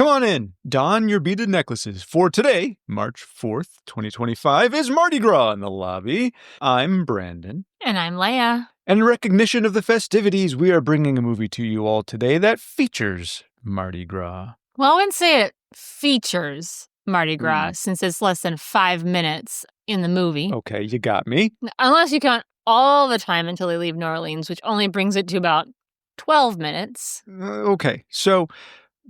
Come on in, don your beaded necklaces, for today, March 4th, 2025, is Mardi Gras in the lobby. I'm Brandon. And I'm Leia. And in recognition of the festivities, we are bringing a movie to you all today that features Mardi Gras. Well, I wouldn't say it features Mardi Gras since it's less than 5 minutes in the movie. Okay, you got me. Unless you count all the time until they leave New Orleans, which only brings it to about 12 minutes. Okay, so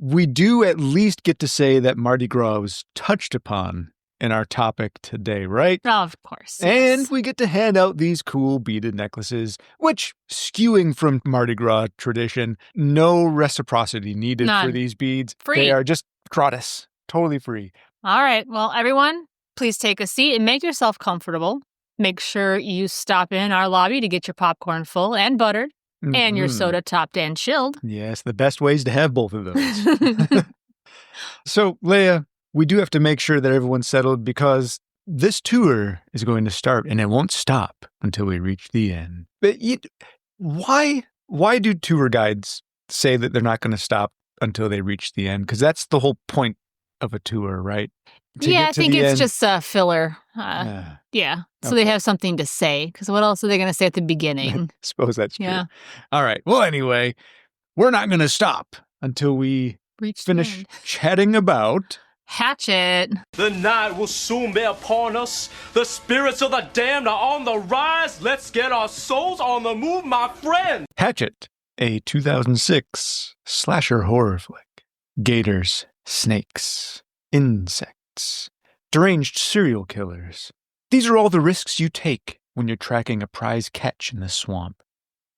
we do at least get to say that Mardi Gras was touched upon in our topic today, right? Oh, of course. And yes. we get to hand out these cool beaded necklaces, which, skewing from Mardi Gras tradition, no reciprocity needed None. for these beads. Free. They are just gratis, totally free. All right. Well, everyone, please take a seat and make yourself comfortable. Make sure you stop in our lobby to get your popcorn full and buttered. And your soda topped and chilled. Yes, the best ways to have both of those. So, Leia, we do have to make sure that everyone's settled because this tour is going to start and it won't stop until we reach the end. But why do tour guides say that they're not going to stop until they reach the end? Because that's the whole point of a tour, right? I think it's just a filler. Yeah. So they have something to say, because what else are they going to say at the beginning? Suppose that's true. Yeah. All right. Well, anyway, we're not going to stop until we finish chatting about Hatchet. The night will soon be upon us. The spirits of the damned are on the rise. Let's get our souls on the move, my friend. Hatchet, a 2006 slasher horror flick. Gators, snakes, insects, deranged serial killers. These are all the risks you take when you're tracking a prize catch in the swamp.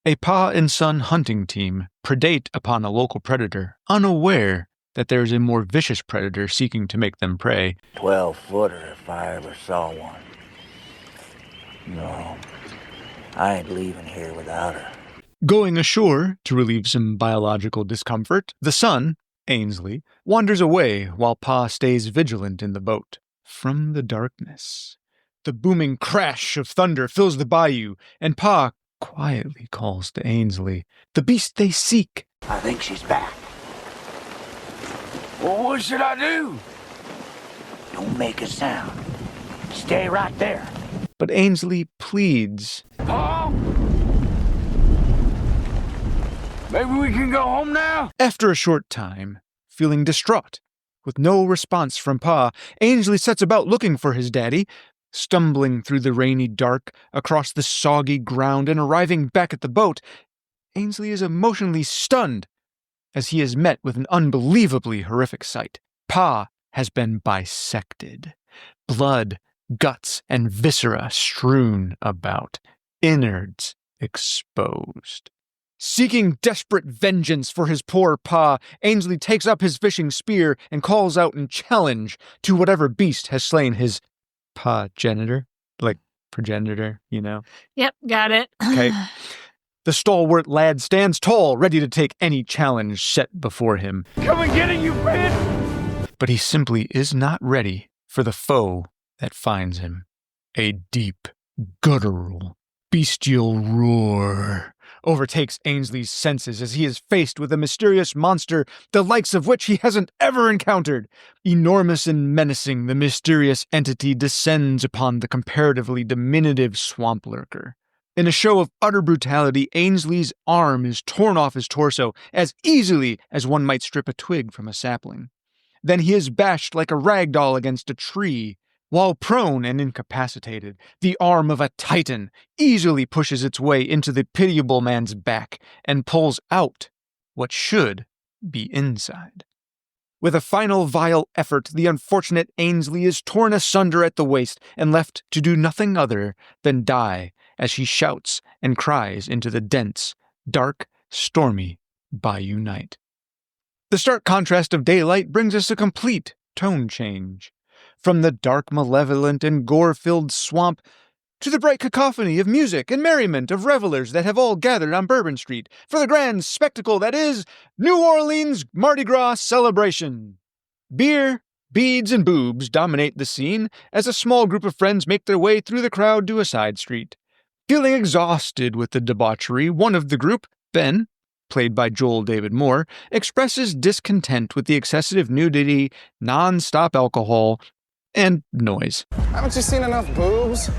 A pa and son hunting team predate upon a local predator, unaware that there is a more vicious predator seeking to make them prey. 12-footer if I ever saw one. No, I ain't leaving here without her. Going ashore to relieve some biological discomfort, the son, Ainsley, wanders away while Pa stays vigilant in the boat. From the darkness, the booming crash of thunder fills the bayou, and Pa quietly calls to Ainsley, the beast they seek. I think she's back. Well, what should I do? Don't make a sound. Stay right there. But Ainsley pleads. Pa? Maybe we can go home now? After a short time, feeling distraught, with no response from Pa, Ainsley sets about looking for his daddy, stumbling through the rainy dark, across the soggy ground, and arriving back at the boat. Ainsley is emotionally stunned as he is met with an unbelievably horrific sight. Pa has been bisected. Blood, guts, and viscera strewn about. Innards exposed. Seeking desperate vengeance for his poor Pa, Ainsley takes up his fishing spear and calls out in challenge to whatever beast has slain his pa-genitor, like progenitor, you know? Yep, got it. Okay. The stalwart lad stands tall, ready to take any challenge set before him. Come and get it, you friend! But he simply is not ready for the foe that finds him. A deep, guttural, bestial roar overtakes Ainsley's senses as he is faced with a mysterious monster, the likes of which he hasn't ever encountered. Enormous and menacing, the mysterious entity descends upon the comparatively diminutive swamp lurker. In a show of utter brutality, Ainsley's arm is torn off his torso as easily as one might strip a twig from a sapling. Then he is bashed like a rag doll against a tree. While prone and incapacitated, the arm of a titan easily pushes its way into the pitiable man's back and pulls out what should be inside. With a final vile effort, the unfortunate Ainsley is torn asunder at the waist and left to do nothing other than die as he shouts and cries into the dense, dark, stormy bayou night. The stark contrast of daylight brings us a complete tone change. From the dark, malevolent, and gore-filled swamp to the bright cacophony of music and merriment of revelers that have all gathered on Bourbon Street for the grand spectacle that is New Orleans Mardi Gras celebration. Beer, beads, and boobs dominate the scene as a small group of friends make their way through the crowd to a side street. Feeling exhausted with the debauchery, one of the group, Ben, played by Joel David Moore, expresses discontent with the excessive nudity, non-stop alcohol, and noise. Haven't you seen enough boobs?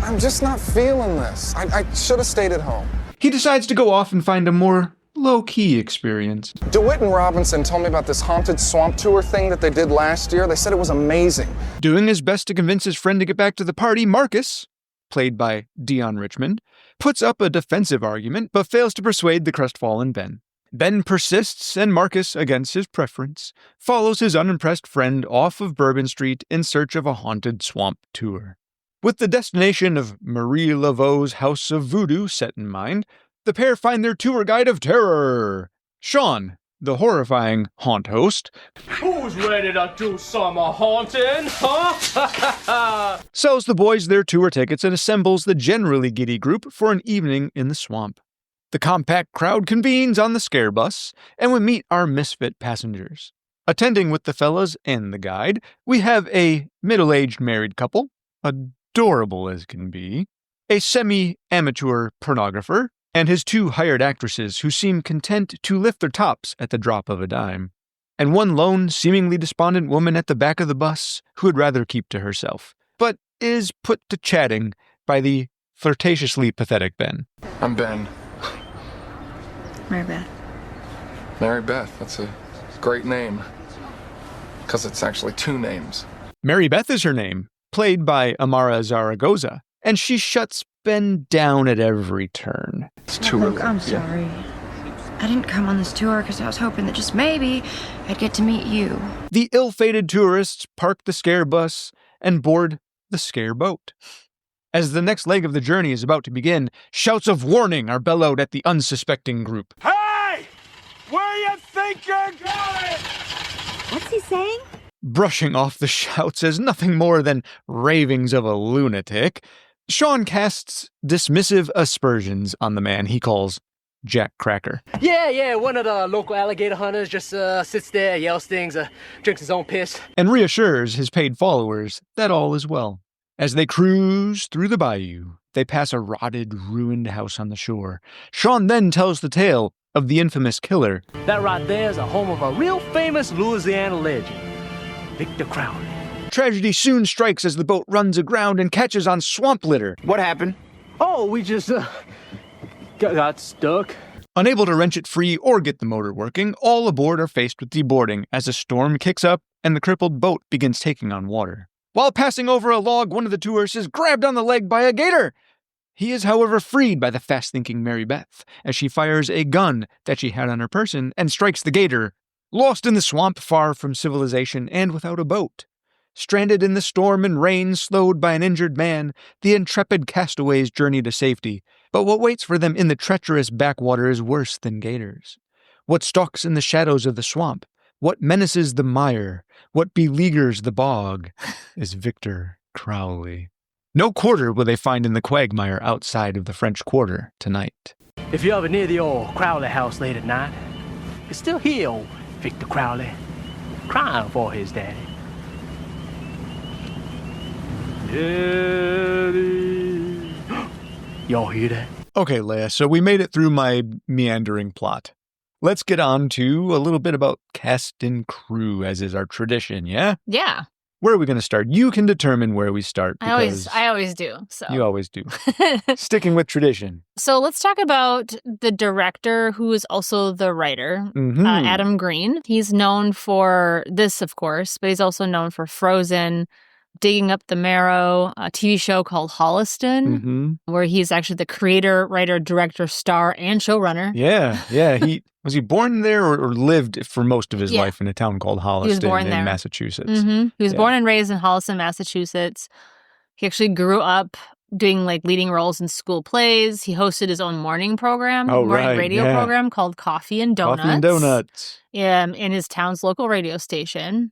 I'm just not feeling this. I should have stayed at home. He decides to go off and find a more low-key experience. DeWitt and Robinson told me about this haunted swamp tour thing that they did last year. They said it was amazing. Doing his best to convince his friend to get back to the party, Marcus, played by Dion Richmond, puts up a defensive argument, but fails to persuade the crestfallen Ben. Ben persists, and Marcus, against his preference, follows his unimpressed friend off of Bourbon Street in search of a haunted swamp tour. With the destination of Marie Laveau's House of Voodoo set in mind, the pair find their tour guide of terror, Sean, the horrifying haunt host. Who's ready to do some haunting, huh? Sells the boys their tour tickets and assembles the generally giddy group for an evening in the swamp. The compact crowd convenes on the scare bus, and we meet our misfit passengers. Attending with the fellas and the guide, we have a middle-aged married couple, adorable as can be, a semi-amateur pornographer, and his 2 hired actresses who seem content to lift their tops at the drop of a dime, and one lone, seemingly despondent woman at the back of the bus who would rather keep to herself, but is put to chatting by the flirtatiously pathetic Ben. I'm Ben. Mary Beth. Mary Beth, that's a great name. Because it's actually 2 names. Mary Beth is her name, played by Amara Zaragoza, and she shuts Ben down at every turn. It's too Look, early. I'm sorry. I didn't come on this tour because I was hoping that just maybe I'd get to meet you. The ill-fated tourists park the scare bus and board the scare boat. As the next leg of the journey is about to begin, shouts of warning are bellowed at the unsuspecting group. Hey! Where you think you're going? What's he saying? Brushing off the shouts as nothing more than ravings of a lunatic, Sean casts dismissive aspersions on the man he calls Jack Cracker. Yeah, one of the local alligator hunters just sits there, yells things, drinks his own piss. And reassures his paid followers that all is well. As they cruise through the bayou, they pass a rotted, ruined house on the shore. Sean then tells the tale of the infamous killer. That right there is a home of a real famous Louisiana legend, Victor Crowley. Tragedy soon strikes as the boat runs aground and catches on swamp litter. What happened? Oh, we just got stuck. Unable to wrench it free or get the motor working, all aboard are faced with deboarding as a storm kicks up and the crippled boat begins taking on water. While passing over a log, one of the tourists is grabbed on the leg by a gator. He is, however, freed by the fast-thinking Mary Beth as she fires a gun that she had on her person and strikes the gator, lost in the swamp far from civilization and without a boat. Stranded in the storm and rain, slowed by an injured man, the intrepid castaways journey to safety. But what waits for them in the treacherous backwater is worse than gators. What stalks in the shadows of the swamp, what menaces the mire, what beleaguers the bog, is Victor Crowley. No quarter will they find in the quagmire outside of the French Quarter tonight. If you're ever near the old Crowley house late at night, you can still hear old Victor Crowley crying for his daddy. Daddy. Y'all hear that? Okay, Leia, so we made it through my meandering plot. Let's get on to a little bit about cast and crew, as is our tradition, yeah? Yeah, Where are we going to start? You can determine where we start. I always do. So You always do. Sticking with tradition. So let's talk about the director, who is also the writer, Mm-hmm. Adam Green. He's known for this, of course, but he's also known for Frozen, Digging Up the Marrow, a TV show called Holliston, Mm-hmm. where he's actually the creator, writer, director, star, and showrunner. Yeah. Was he born there or lived for most of his Yeah. life in a town called Holliston born in there. Massachusetts? Mm-hmm. He was Yeah. born and raised in Holliston, Massachusetts. He actually grew up doing leading roles in school plays. He hosted his own morning program, Oh, morning right, radio yeah. program called Coffee and Donuts. Coffee and donuts. In his town's local radio station.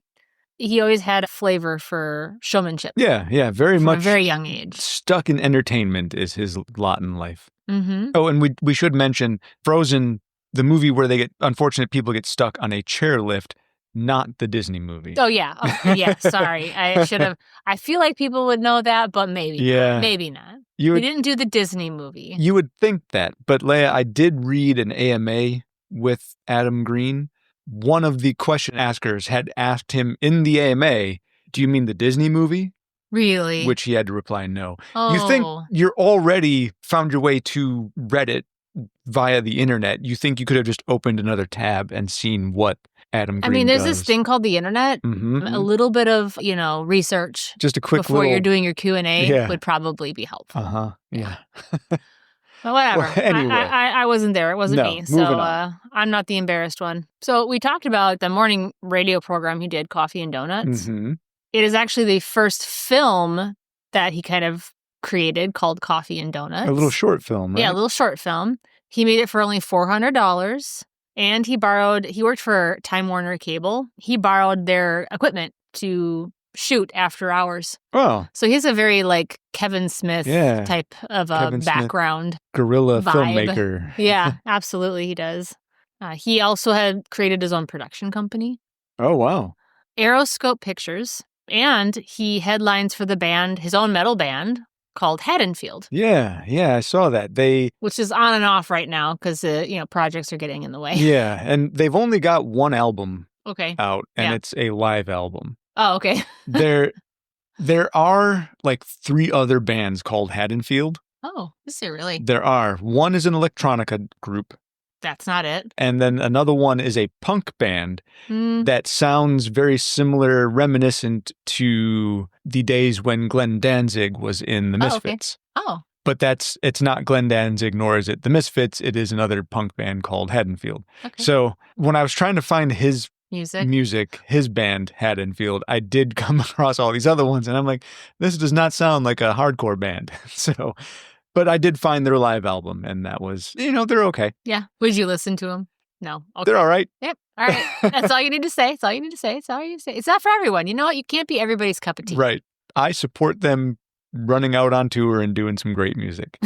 He always had a flavor for showmanship. Yeah, very from much a very young age. stuck in entertainment is his lot in life. Mm-hmm. Oh, and we should mention Frozen, the movie where unfortunate people get stuck on a chairlift, not the Disney movie. Oh, yeah. Oh, yeah, sorry. I should have. I feel like people would know that, but maybe. Yeah. Maybe not. He didn't do the Disney movie. You would think that, but Leia, I did read an AMA with Adam Green. One of the question askers had asked him in the AMA, do you mean the Disney movie? Really? Which he had to reply no. Oh. You think you're already found your way to Reddit via the internet. You think you could have just opened another tab and seen what Adam Green there's does. this thing called the internet. Mm-hmm. A little bit of, research just a quick before you're doing your Q&A Yeah. would probably be helpful. Uh-huh. Yeah. But whatever. Well, anyway. I wasn't there. It wasn't No, me. So moving on. I'm not the embarrassed one. So we talked about the morning radio program he did, Coffee and Donuts. Mm-hmm. It is actually the first film that he kind of created called Coffee and Donuts. A little short film, right? Yeah, a little short film. He made it for only $400. And he worked for Time Warner Cable. He borrowed their equipment to shoot after hours. Oh. So he's a very Kevin Smith type of a background. Guerrilla vibe. filmmaker. Yeah, absolutely he does. He also had created his own production company, Oh, wow. Aeroscope Pictures, and he headlines for the band, his own metal band called Haddonfield. Yeah, I saw that. Which is on and off right now because, projects are getting in the way. Yeah, and they've only got one album Okay. out, and it's a live album. Oh, okay. There are 3 other bands called Haddonfield. Oh, is there really? There are. One is an electronica group, That's not it. and then another one is a punk band that sounds very similar, reminiscent to the days when Glenn Danzig was in the Misfits. Oh. But it's not Glenn Danzig, nor is it the Misfits. It is another punk band called Haddonfield. Okay. So when I was trying to find his Music, his band Haddonfield, I did come across all these other ones, and I'm like, this does not sound like a hardcore band. So, but I did find their live album, and that was, they're okay. Yeah. Would you listen to them? No. Okay. They're all right. Yep. All right. That's all you need to say. It's all you need to say. It's all you need to say. It's not for everyone. You know what? You can't be everybody's cup of tea. Right. I support them running out on tour and doing some great music.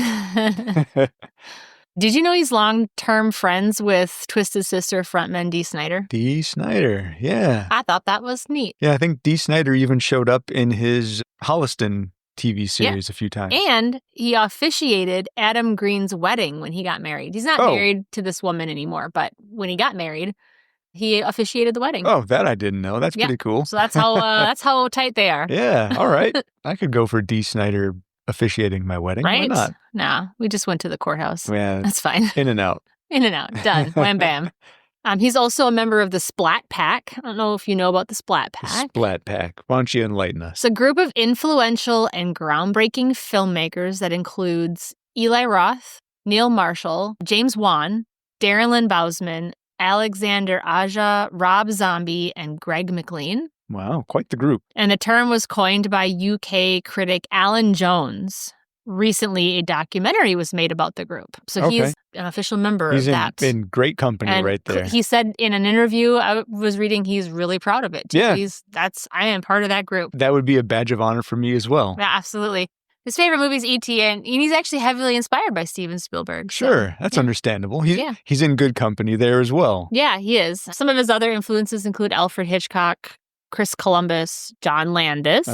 Did you know he's long-term friends with Twisted Sister frontman Dee Snider? Dee Snider, yeah. I thought that was neat. Yeah, I think Dee Snider even showed up in his Holliston TV series a few times. And he officiated Adam Green's wedding when he got married. He's not married to this woman anymore, but when he got married, he officiated the wedding. Oh, that I didn't know. That's pretty cool. So that's how tight they are. Yeah, all right. I could go for Dee Snider officiating my wedding. Right? Why not? Nah, we just went to the courthouse. Yeah, that's fine. In and out. In and out. Done. Wham bam. He's also a member of the Splat Pack. I don't know if you know about the Splat Pack. Splat Pack. Why don't you enlighten us? It's a group of influential and groundbreaking filmmakers that includes Eli Roth, Neil Marshall, James Wan, Darren Lynn Bousman, Alexander Aja, Rob Zombie, and Greg McLean. Wow, quite the group. And the term was coined by UK critic Alan Jones. Recently, a documentary was made about the group. So he's an official member of that. He's in great company and right there. He said in an interview I was reading, he's really proud of it. Yeah. I am part of that group. That would be a badge of honor for me as well. Yeah, absolutely. His favorite movie is E.T., and he's actually heavily inspired by Steven Spielberg. Sure, that's understandable. He's in good company there as well. Yeah, he is. Some of his other influences include Alfred Hitchcock, Chris Columbus, John Landis,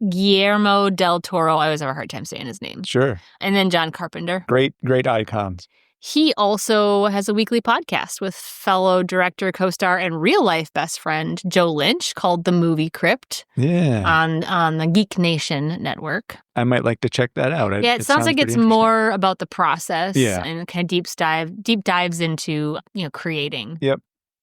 Guillermo del Toro. I always have a hard time saying his name. Sure. And then John Carpenter. Great icons. He also has a weekly podcast with fellow director, co-star, and real-life best friend Joe Lynch called The Movie Crypt. Yeah. On the Geek Nation network. I might like to check that out. It sounds like it's more about the process and kind of deep dives into, creating. Yep.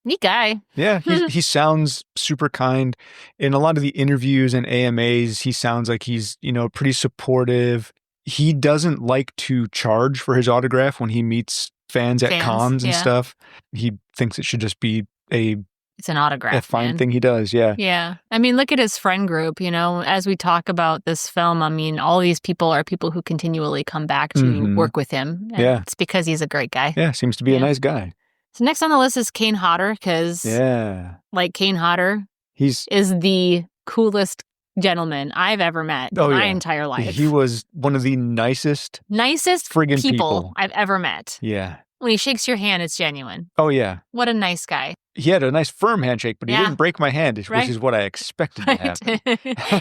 Neat guy. Yeah, he sounds super kind. In a lot of the interviews and AMAs, he sounds like he's, pretty supportive. He doesn't like to charge for his autograph when he meets fans at cons and stuff. He thinks it should just be it's an autograph. A fine thing he does, yeah. Yeah. Look at his friend group, as we talk about this film, all these people are people who continually come back to work with him. And it's because he's a great guy. Yeah, seems to be a nice guy. So next on the list is Kane Hodder, because Kane Hodder is the coolest gentleman I've ever met in my entire life. He was one of the nicest friggin' people I've ever met. Yeah. When he shakes your hand, it's genuine. Oh, yeah. What a nice guy. He had a nice firm handshake, but he Yeah. didn't break my hand, which Right. is what I expected to happen.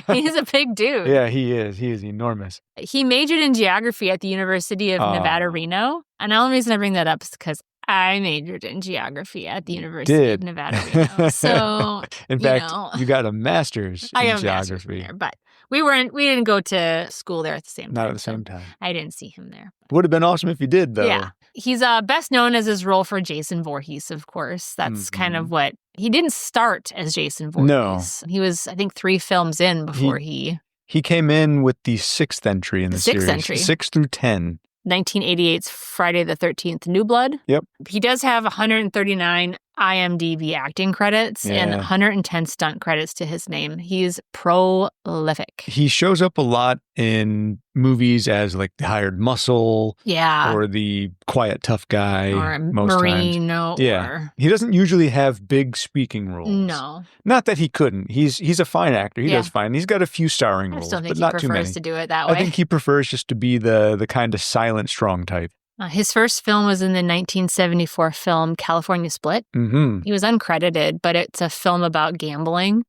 He's a big dude. Yeah, he is. He is enormous. He majored in geography at the University of Nevada, Reno. And the only reason I bring that up is because I majored in geography at the University of Nevada, Reno. So, in fact, you got a master's I in have a master's geography. there, but we didn't go to school there at the same time. Not at the same time. I didn't see him there. Would have been awesome if you did, though. Yeah. He's best known as his role for Jason Voorhees, of course. That's kind of what... He didn't start as Jason Voorhees. No. He was, I think, 3 films in before he... He came in with the 6th entry in the series. 6th entry. 6 through 10. 1988's Friday the 13th, New Blood. Yep. He does have 139 IMDb acting credits and 110 stunt credits to his name. He's prolific. He shows up a lot in movies as like the hired muscle. Yeah. Or the quiet, tough guy. Or a most Marine. times. Yeah. He doesn't usually have big speaking roles. No. Not that he couldn't. He's a fine actor. He does fine. He's got a few starring roles, still think but not he too many. prefers to do it that way. I think he prefers just to be the kind of silent, strong type. His first film was in the 1974 film California Split. Mm-hmm. He was uncredited, but it's a film about gambling.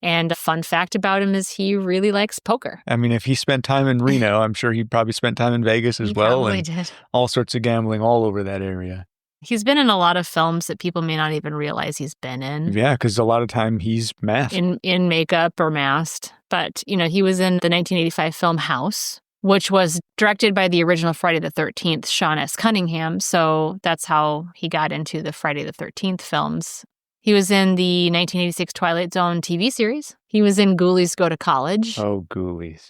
And a fun fact about him is he really likes poker. I mean, if he spent time in Reno, I'm sure he probably spent time in Vegas as well. Probably and did. All sorts of gambling all over that area. He's been in a lot of films that people may not even realize he's been in. Yeah, because a lot of time he's masked. In makeup or masked. But, he was in the 1985 film House, which was directed by the original Friday the 13th, Sean S. Cunningham. So that's how he got into the Friday the 13th films. He was in the 1986 Twilight Zone TV series. He was in Ghoulies Go to College. Oh, Ghoulies.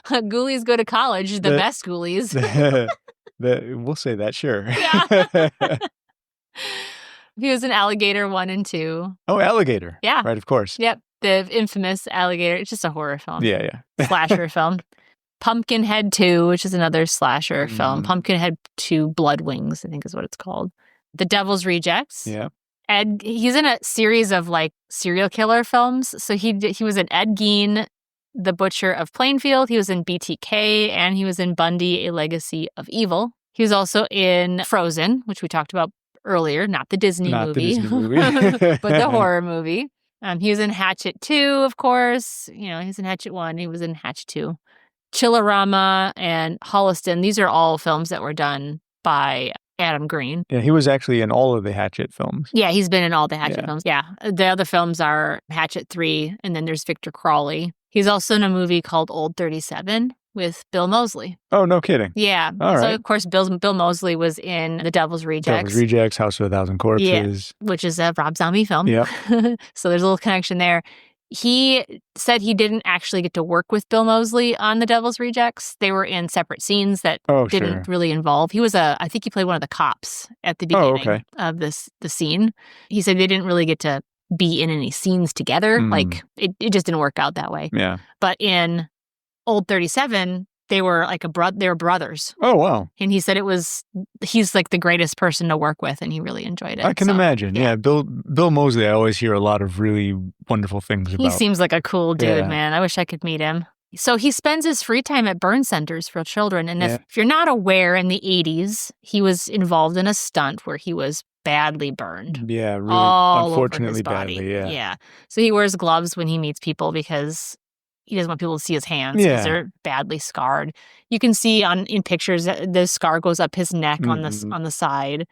Ghoulies Go to College, the best Ghoulies. We'll say that, sure. Yeah. He was in Alligator 1 and 2. Oh, Alligator. Yeah. Right, of course. Yep. The infamous Alligator. It's just a horror film. Yeah. Slasher film. Pumpkinhead 2, which is another slasher film. Pumpkinhead 2 Blood Wings, I think is what it's called. The Devil's Rejects. Yeah. He's in a series of serial killer films. So he was in Ed Gein, The Butcher of Plainfield. He was in BTK, and he was in Bundy, A Legacy of Evil. He was also in Frozen, which we talked about earlier, not the Disney movie, but the horror movie. He was in Hatchet 2, of course. He's in Hatchet 1. He was in Hatchet 2. Chillerama and Holliston. These are all films that were done by Adam Green. Yeah, he was actually in all of the Hatchet films. Yeah, he's been in all the Hatchet films. Yeah. The other films are Hatchet 3, and then there's Victor Crowley. He's also in a movie called Old 37 with Bill Moseley. Oh, no kidding. Yeah. All right. So, of course, Bill Moseley was in The Devil's Rejects. Devil's Rejects, House of a Thousand Corpses. Yeah, which is a Rob Zombie film. Yeah. So there's a little connection there. He said he didn't actually get to work with Bill Moseley on The Devil's Rejects. They were in separate scenes that didn't really involve. I think he played one of the cops at the beginning of the scene. He said they didn't really get to be in any scenes together. It just didn't work out that way. Yeah. But in Old 37, they were they were brothers. Oh, wow. And he said he's like the greatest person to work with, and he really enjoyed it. I can imagine. Yeah. Bill Moseley, I always hear a lot of really wonderful things about. He seems like a cool dude, man. I wish I could meet him. So he spends his free time at burn centers for children. And if you're not aware, in the 80s, he was involved in a stunt where he was badly burned. Yeah, really, all unfortunately over his body. badly, yeah. Yeah. So he wears gloves when he meets people because he doesn't want people to see his hands because they're badly scarred. You can see in pictures that the scar goes up his neck on the side.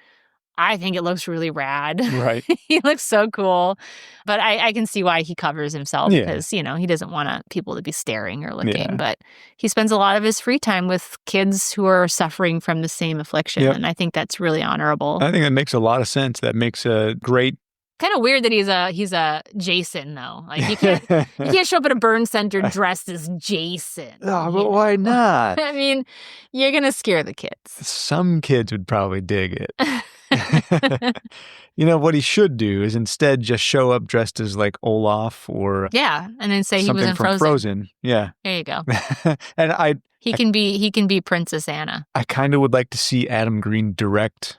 I think it looks really rad. Right. He looks so cool. But I can see why he covers himself because, he doesn't want people to be staring or looking. Yeah. But he spends a lot of his free time with kids who are suffering from the same affliction. Yep. And I think that's really honorable. I think that makes a lot of sense. That makes a great... Kind of weird that he's a Jason, though. Like, you can't show up at a burn center dressed as Jason. Oh, but why not? I mean, you're going to scare the kids. Some kids would probably dig it. What he should do is instead just show up dressed as like Olaf or and then say he was something in from Frozen. Yeah. There you go. And he can be Princess Anna. I kind of would like to see Adam Green direct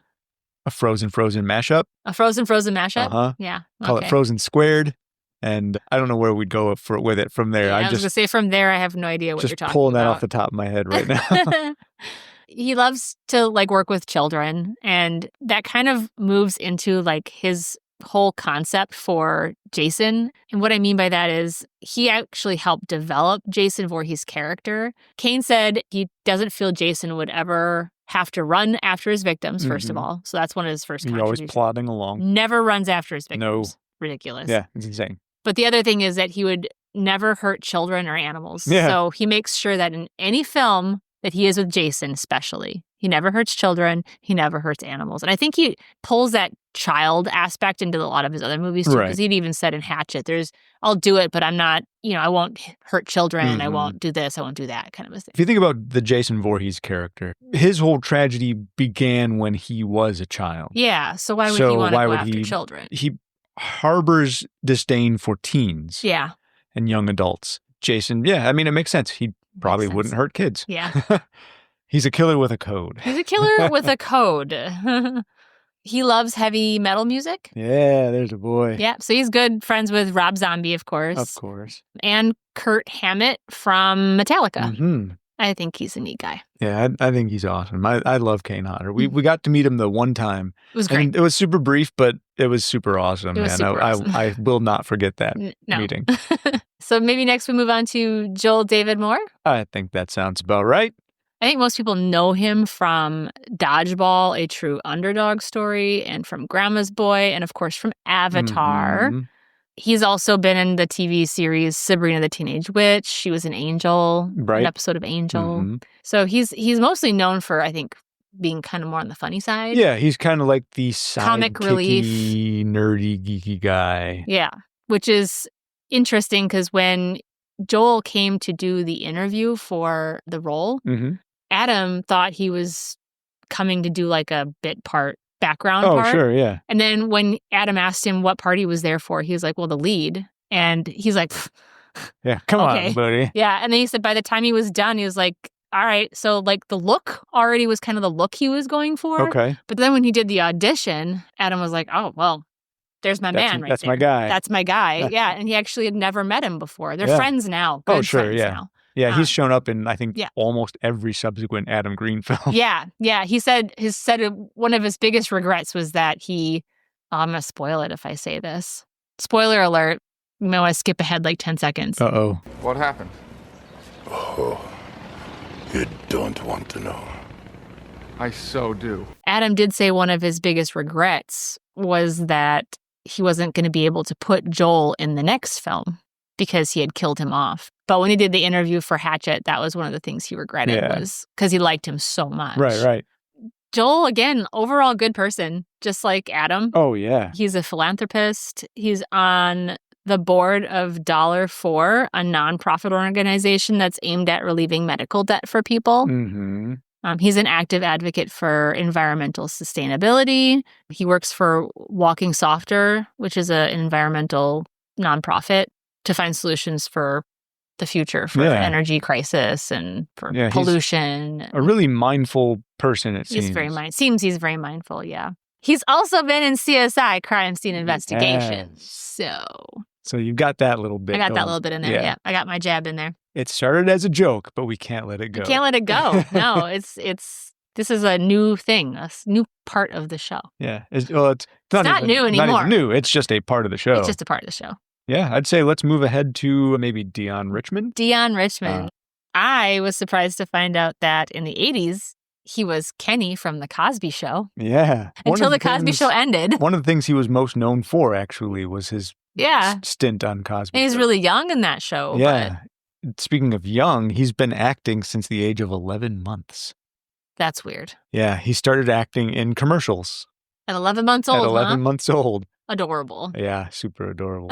a Frozen mashup. A Frozen mashup? Uh-huh. Yeah. Call it Frozen Squared. And I don't know where we'd go with it from there. Yeah, I was going to say from there, I have no idea what you're talking about. Just pulling that off the top of my head right now. He loves to like work with children, and that kind of moves into like his whole concept for Jason. And what I mean by that is he actually helped develop Jason Voorhees' character. Kane said he doesn't feel Jason would ever have to run after his victims, first of all. So that's one of his first He's contributions. always plodding along. Never runs after his victims. No. Ridiculous. Yeah, it's insane. But the other thing is that he would never hurt children or animals. Yeah. So he makes sure that in any film that he is with Jason especially, he never hurts children, he never hurts animals. And I think he pulls that child aspect into a lot of his other movies too, because he'd even said in Hatchet, I'll do it, but I'm not, I won't hurt children, I won't do this, I won't do that kind of a thing. If you think about the Jason Voorhees character, his whole tragedy began when he was a child. Yeah, so why would he want to go after children? He harbors disdain for teens and young adults. Jason, it makes sense. He probably wouldn't hurt kids. Yeah. He's a killer with a code. He's a killer with a code. He loves heavy metal music. Yeah, there's a boy. Yeah, so he's good friends with Rob Zombie, of course. Of course. And Kurt Hammett from Metallica. Mm-hmm. I think he's a neat guy. Yeah, I think he's awesome. I love Kane Hodder. We got to meet him the one time. It was great. And it was super brief, but it was super awesome. It was super awesome. I will not forget that meeting. So maybe next we move on to Joel David Moore. I think that sounds about right. I think most people know him from Dodgeball, a true underdog story, and from Grandma's Boy, and of course from Avatar. Mm-hmm. He's also been in the TV series Sabrina the Teenage Witch. She was an Angel, an episode of Angel. Mm-hmm. So he's mostly known for, I think, being kind of more on the funny side. Yeah, he's kind of like the comic relief, nerdy, geeky guy. Yeah, which is interesting because when Joel came to do the interview for the role, Adam thought he was coming to do like a bit part, background part. Oh, sure, yeah. And then when Adam asked him what part he was there for, he was like, well, the lead. And he's like, yeah, come on, buddy. Yeah. And then he said by the time he was done, he was like, all right. So like the look already was kind of the look he was going for. Okay. But then when he did the audition, Adam was like, oh, well, there's my man right that's there. my guy. That's my guy. Yeah. And he actually had never met him before. They're friends now. Good friends now. Yeah, he's shown up in, I think, almost every subsequent Adam Green film. Yeah. He said one of his biggest regrets was that I'm going to spoil it if I say this. Spoiler alert. You might want to skip ahead like 10 seconds. Uh-oh. What happened? Oh, you don't want to know. I so do. Adam did say one of his biggest regrets was that he wasn't going to be able to put Joel in the next film because he had killed him off. But when he did the interview for Hatchet, that was one of the things he regretted was because he liked him so much. Right. Joel, again, overall good person, just like Adam. Oh, yeah. He's a philanthropist. He's on the board of $4, a nonprofit organization that's aimed at relieving medical debt for people. Mm-hmm. He's an active advocate for environmental sustainability. He works for Walking Softer, which is an environmental nonprofit to find solutions for the future, for energy crisis and for pollution. A really mindful person, it seems. Seems he's very mindful, yeah. He's also been in CSI, Crime Scene Investigation. So you got that little bit. I got that little bit in there, yeah. I got my jab in there. It started as a joke, but we can't let it go. We can't let it go. No, this is a new thing, a new part of the show. Yeah. It's not new anymore. Not even new. It's just a part of the show. It's just a part of the show. Yeah, I'd say let's move ahead to maybe Dion Richmond. Dion Richmond. I was surprised to find out that in the 80s, he was Kenny from The Cosby Show. Yeah. Until The Cosby Show ended. One of the things he was most known for, actually, was his stint on Cosby. And he's really young in that show. Yeah. But speaking of young, he's been acting since the age of 11 months. That's weird. Yeah, he started acting in commercials. At 11 months old, At 11 months old. Adorable. Yeah, super adorable.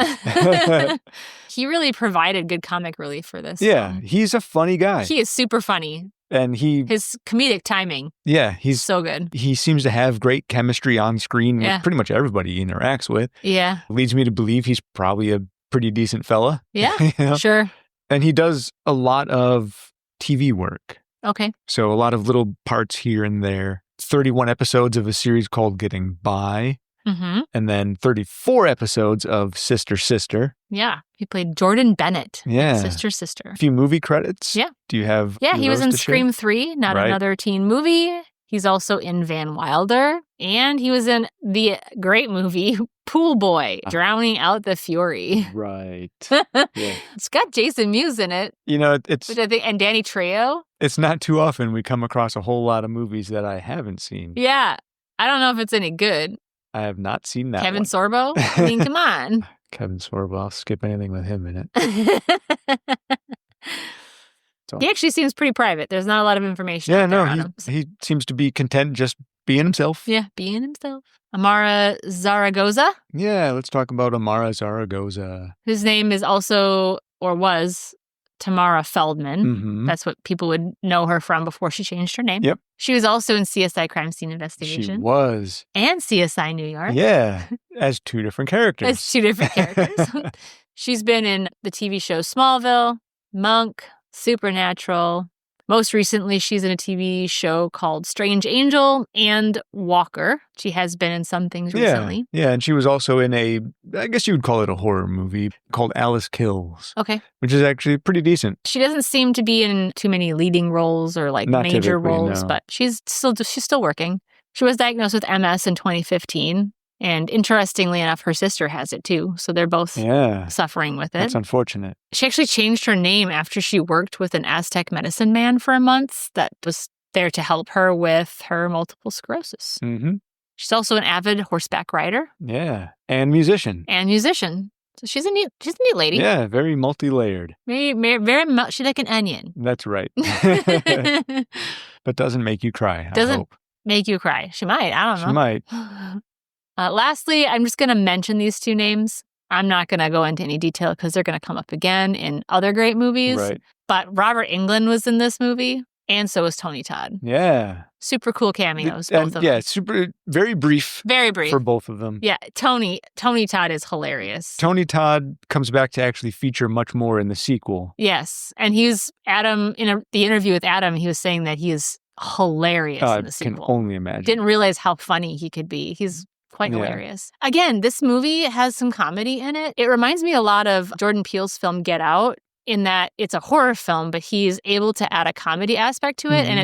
He really provided good comic relief for this. Yeah, he's a funny guy. He is super funny. And his comedic timing. Yeah, he's so good. He seems to have great chemistry on screen with pretty much everybody he interacts with. Yeah. Leads me to believe he's probably a pretty decent fella. Yeah, sure. And he does a lot of TV work. Okay. So a lot of little parts here and there. 31 episodes of a series called Getting By. Mm-hmm. And then 34 episodes of Sister, Sister. Yeah. He played Jordan Bennett. Yeah. Sister. A few movie credits. Yeah. Do you have Yeah, he was those in to share? Scream 3, Not Right. Another Teen Movie. He's also in Van Wilder. And he was in the great movie Pool Boy, Drowning Out the Fury. Right. Yeah. It's got Jason Mewes in it, You know, it's which I think, and Danny Trejo. it's not too often we come across a whole lot of movies that I haven't seen. Yeah. I don't know if it's any good. I have not seen that Kevin one. Sorbo? I mean, come on. Kevin Sorbo. I'll skip anything with him in it. So. He actually seems pretty private. There's not a lot of information. Yeah, out there no, on him. he seems to be content just being himself. Yeah, being himself. Amara Zaragoza, Yeah, let's talk about Amara Zaragoza. whose name is also, or was, Tamara Feldman. Mm-hmm. That's what people would know her from before she changed her name. Yep. She was also in CSI Crime Scene She Investigation was. and CSI New York. Yeah, as two different characters. As two different characters. She's been in the TV show Smallville, Monk, Supernatural. Most recently, she's in a TV show called Strange Angel and Walker. She has been in some things recently. Yeah, and she was also in I guess you would call it a horror movie called Alice Kills, Okay. which is actually pretty decent. She doesn't seem to be in too many leading roles or like Not major typically, roles, no. but she's still working. She was diagnosed with MS in 2015. And interestingly enough, her sister has it too. So they're both Yeah, suffering with it. that's unfortunate. She actually changed her name after she worked with an Aztec medicine man for a month that was there to help her with her multiple sclerosis. Mm-hmm. She's also an avid horseback rider Yeah, and musician. and musician. So she's a neat lady. Yeah, very multi-layered. Very much. She's like an onion. That's right. But doesn't make you cry. I Doesn't hope. make you cry. She might. I don't know. She might. Lastly, I'm just going to mention these two names. I'm not going to go into any detail because they're going to come up again in other great movies. Right. But Robert Englund was in this movie, and so was Tony Todd. Yeah. Super cool cameos, And both of yeah, them. very brief Very brief. for both of them. Yeah, Tony Todd is hilarious. Tony Todd comes back to actually feature much more in the sequel. Yes, and he's Adam in the interview with Adam. He was saying that he is hilarious I in the can sequel. only imagine. Didn't realize how funny he could be. He's quite Yeah. hilarious. Again, this movie has some comedy in it. It reminds me a lot of Jordan Peele's film Get Out in that it's a horror film, but he's able to add a comedy aspect to it, and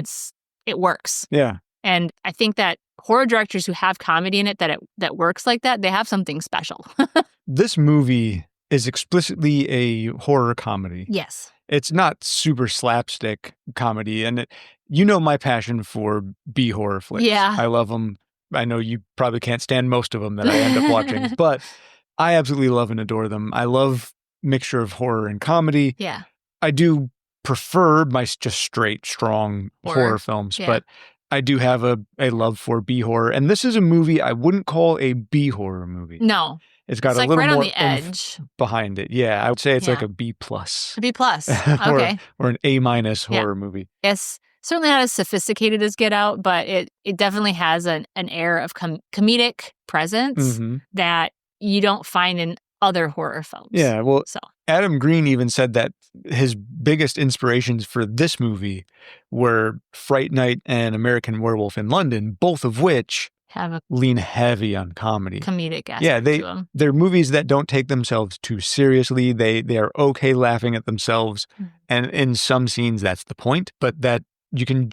it works. Yeah. And I think that horror directors who have comedy in it that works like that, they have something special. This movie is explicitly a horror comedy. Yes. It's not super slapstick comedy. And you know my passion for B-horror flicks. Yeah. I love them. I know you probably can't stand most of them that I end up watching, but I absolutely love and adore them. I love mixture of horror and comedy. Yeah. I do prefer my just straight, strong horror films, Yeah. but I do have a love for B-horror. And this is a movie I wouldn't call a B-horror movie. No. It's got It's a like little right on more the oomph edge. behind it. Yeah, I would say it's like Yeah. a B plus. B plus. or, Okay. or an A minus Yeah. horror movie. It's certainly not as sophisticated as Get Out, but it definitely has an air of comedic presence Mm-hmm. that you don't find in other horror films. Yeah, well, So Adam Green even said that his biggest inspirations for this movie were Fright Night and American Werewolf in London, both of which have a lean heavy on comedy. comedic aspect Yeah, to them. they're movies that don't take themselves too seriously. They are okay laughing at themselves, and in some scenes that's the point. But that you can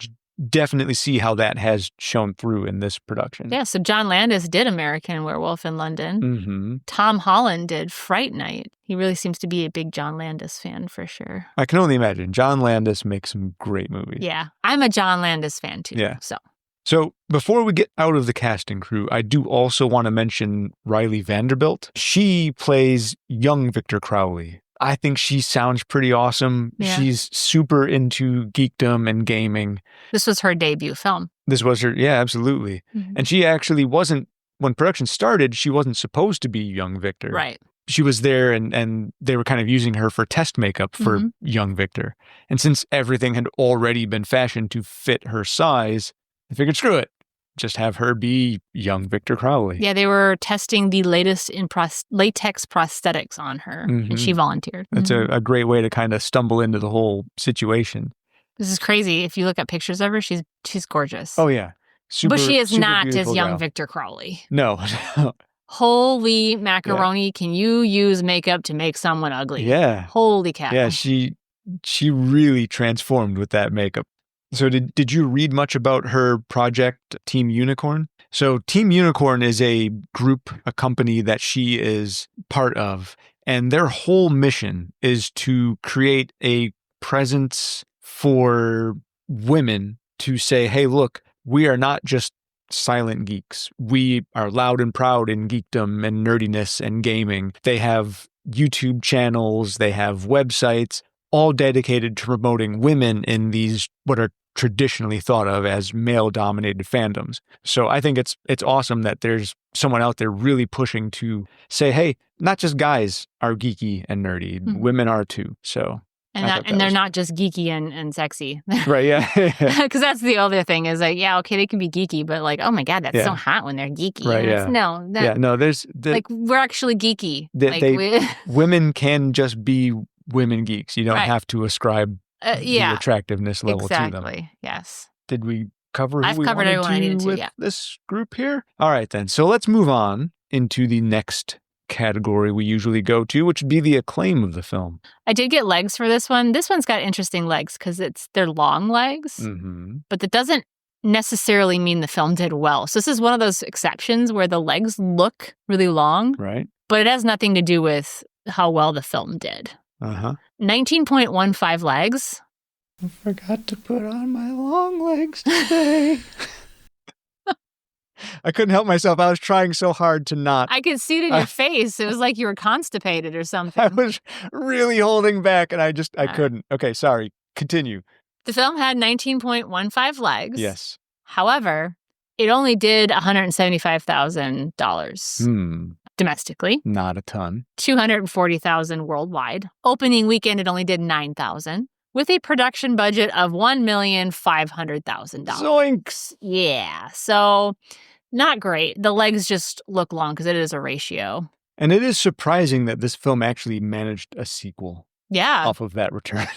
definitely see how that has shown through in this production. Yeah, so John Landis did American Werewolf in London. Mm-hmm. Tom Holland did Fright Night. He really seems to be a big John Landis fan for sure. I can only imagine. John Landis makes some great movies. Yeah, I'm a John Landis fan too. Yeah. So before we get out of the casting crew, I do also want to mention Riley Vanderbilt. She plays young Victor Crowley. I think she sounds pretty awesome. Yeah. She's super into geekdom and gaming. this was her debut film. This was her, yeah, absolutely. Mhm. And she actually wasn't, when production started, she wasn't supposed to be young Victor. Right. She was there and they were kind of using her for test makeup for young Victor. And since everything had already been fashioned to fit her size, I figured, screw it. Just have her be young Victor Crowley. Yeah, they were testing the latest in latex prosthetics on her, and she volunteered. That's a great way to kind of stumble into the whole situation. This is crazy. If you look at pictures of her, she's gorgeous. Oh, yeah. Super, but she is super not as beautiful young gal. Victor Crowley. No. Holy macaroni, can you use makeup to make someone ugly? Yeah. Holy cow. Yeah, she really transformed with that makeup. So did you read much about her project, Team Unicorn? So Team Unicorn is a group, a company that she is part of, and their whole mission is to create a presence for women to say, hey, look, we are not just silent geeks. We are loud and proud in geekdom and nerdiness and gaming. They have YouTube channels, they have websites, all dedicated to promoting women in these what are traditionally thought of as male-dominated fandoms. So I think it's awesome that there's someone out there really pushing to say, hey, not just guys are geeky and nerdy, women are too. So and they're not just geeky and sexy. Right, yeah. Because that's the other thing is like, yeah, okay, they can be geeky, but like, oh my God, that's so hot when they're geeky. Right, And there's like, we're actually geeky. Women can just be women geeks. You don't have to ascribe the attractiveness level to them. Exactly, yes. Did we cover who I've we covered wanted everyone I needed to, with this group here? All right, then. So let's move on into the next category we usually go to, which would be the acclaim of the film. I did get legs for this one. This one's got interesting legs because they're long legs, but that doesn't necessarily mean the film did well. So this is one of those exceptions where the legs look really long, right? But it has nothing to do with how well the film did. 19.15 legs. I forgot to put on my long legs today. I couldn't help myself. I was trying so hard to not. I could see it in your face. It was like you were constipated or something. I was really holding back and I couldn't. Okay, sorry. Continue. The film had 19.15 legs. Yes. However, it only did $175,000 domestically. Not a ton. $240,000 worldwide. Opening weekend, it only did $9,000 with a production budget of $1,500,000. Zoinks! Yeah, so not great. The legs just look long because it is a ratio. And it is surprising that this film actually managed a sequel. Yeah. Off of that return.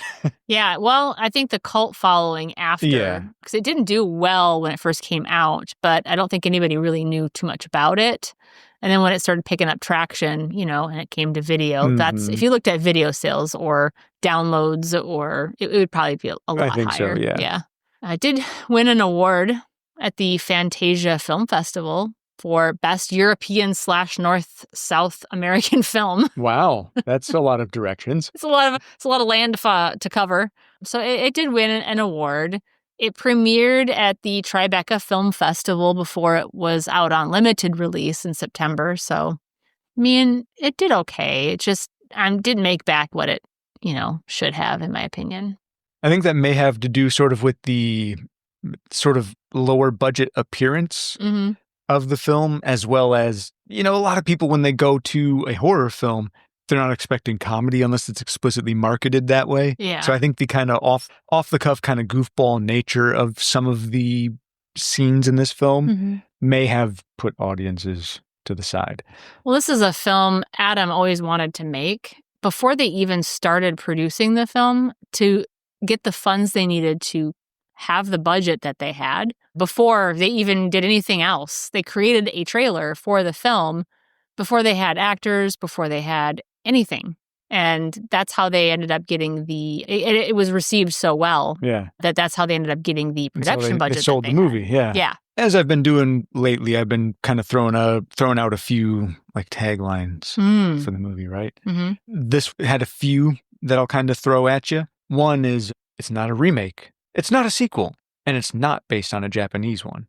Yeah, well, I think the cult following after, because it didn't do well when it first came out, but I don't think anybody really knew too much about it. And then when it started picking up traction, and it came to video, that's, if you looked at video sales or downloads, or it would probably be a lot higher. I think so, yeah. I did win an award at the Fantasia Film Festival for Best European/North-South American Film. Wow, that's a lot of directions. It's a lot of land to cover. So it did win an award. It premiered at the Tribeca Film Festival before it was out on limited release in September. So, I mean, it did okay. It just didn't make back what it, should have, in my opinion. I think that may have to do sort of with the sort of lower budget appearance of the film, as well as, a lot of people, when they go to a horror film, they're not expecting comedy unless it's explicitly marketed that way. Yeah. So I think the kind of off the cuff kind of goofball nature of some of the scenes in this film may have put audiences to the side. Well, this is a film Adam always wanted to make before they even started producing the film, to get the funds they needed to have the budget that they had before they even did anything else. They created a trailer for the film before they had actors, before they had anything. And that's how they ended up getting it was received so well that's how they ended up getting the production budget. They sold the movie, Yeah. As I've been doing lately, I've been kind of throwing out a few like taglines for the movie, right? This had a few that I'll kind of throw at you. One is, it's not a remake, it's not a sequel, and it's not based on a Japanese one.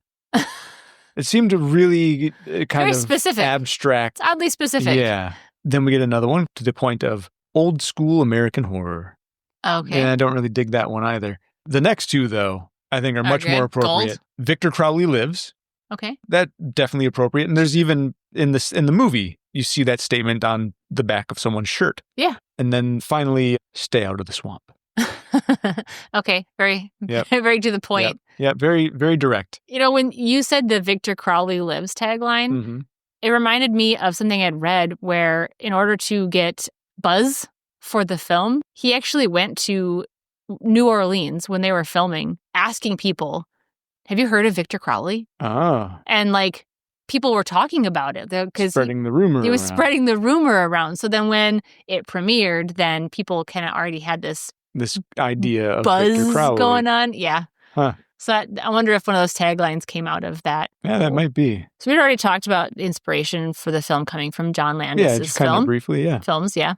It seemed to really kind of specific. Abstract. It's oddly specific. Yeah. Then we get another one to the point of old school American horror. Okay. And I don't really dig that one either. The next two, though, I think are much more appropriate. Gold. Victor Crowley Lives. Okay. That definitely appropriate. And there's even in the movie, you see that statement on the back of someone's shirt. Yeah. And then finally, Stay Out of the Swamp. Okay. Very to the point. Yeah. Very, very direct. When you said the Victor Crowley Lives tagline, it reminded me of something I'd read where in order to get buzz for the film, he actually went to New Orleans when they were filming, asking people, Have you heard of Victor Crowley? Oh. And like people were talking about it because Spreading the rumor he was around. spreading the rumor around. So then when it premiered, then people kind of already had this idea of buzz Victor Crowley going on. Yeah. Huh. So I wonder if one of those taglines came out of that. Yeah, that might be. So we'd already talked about inspiration for the film coming from John Landis's just kind of briefly, yeah. films, yeah.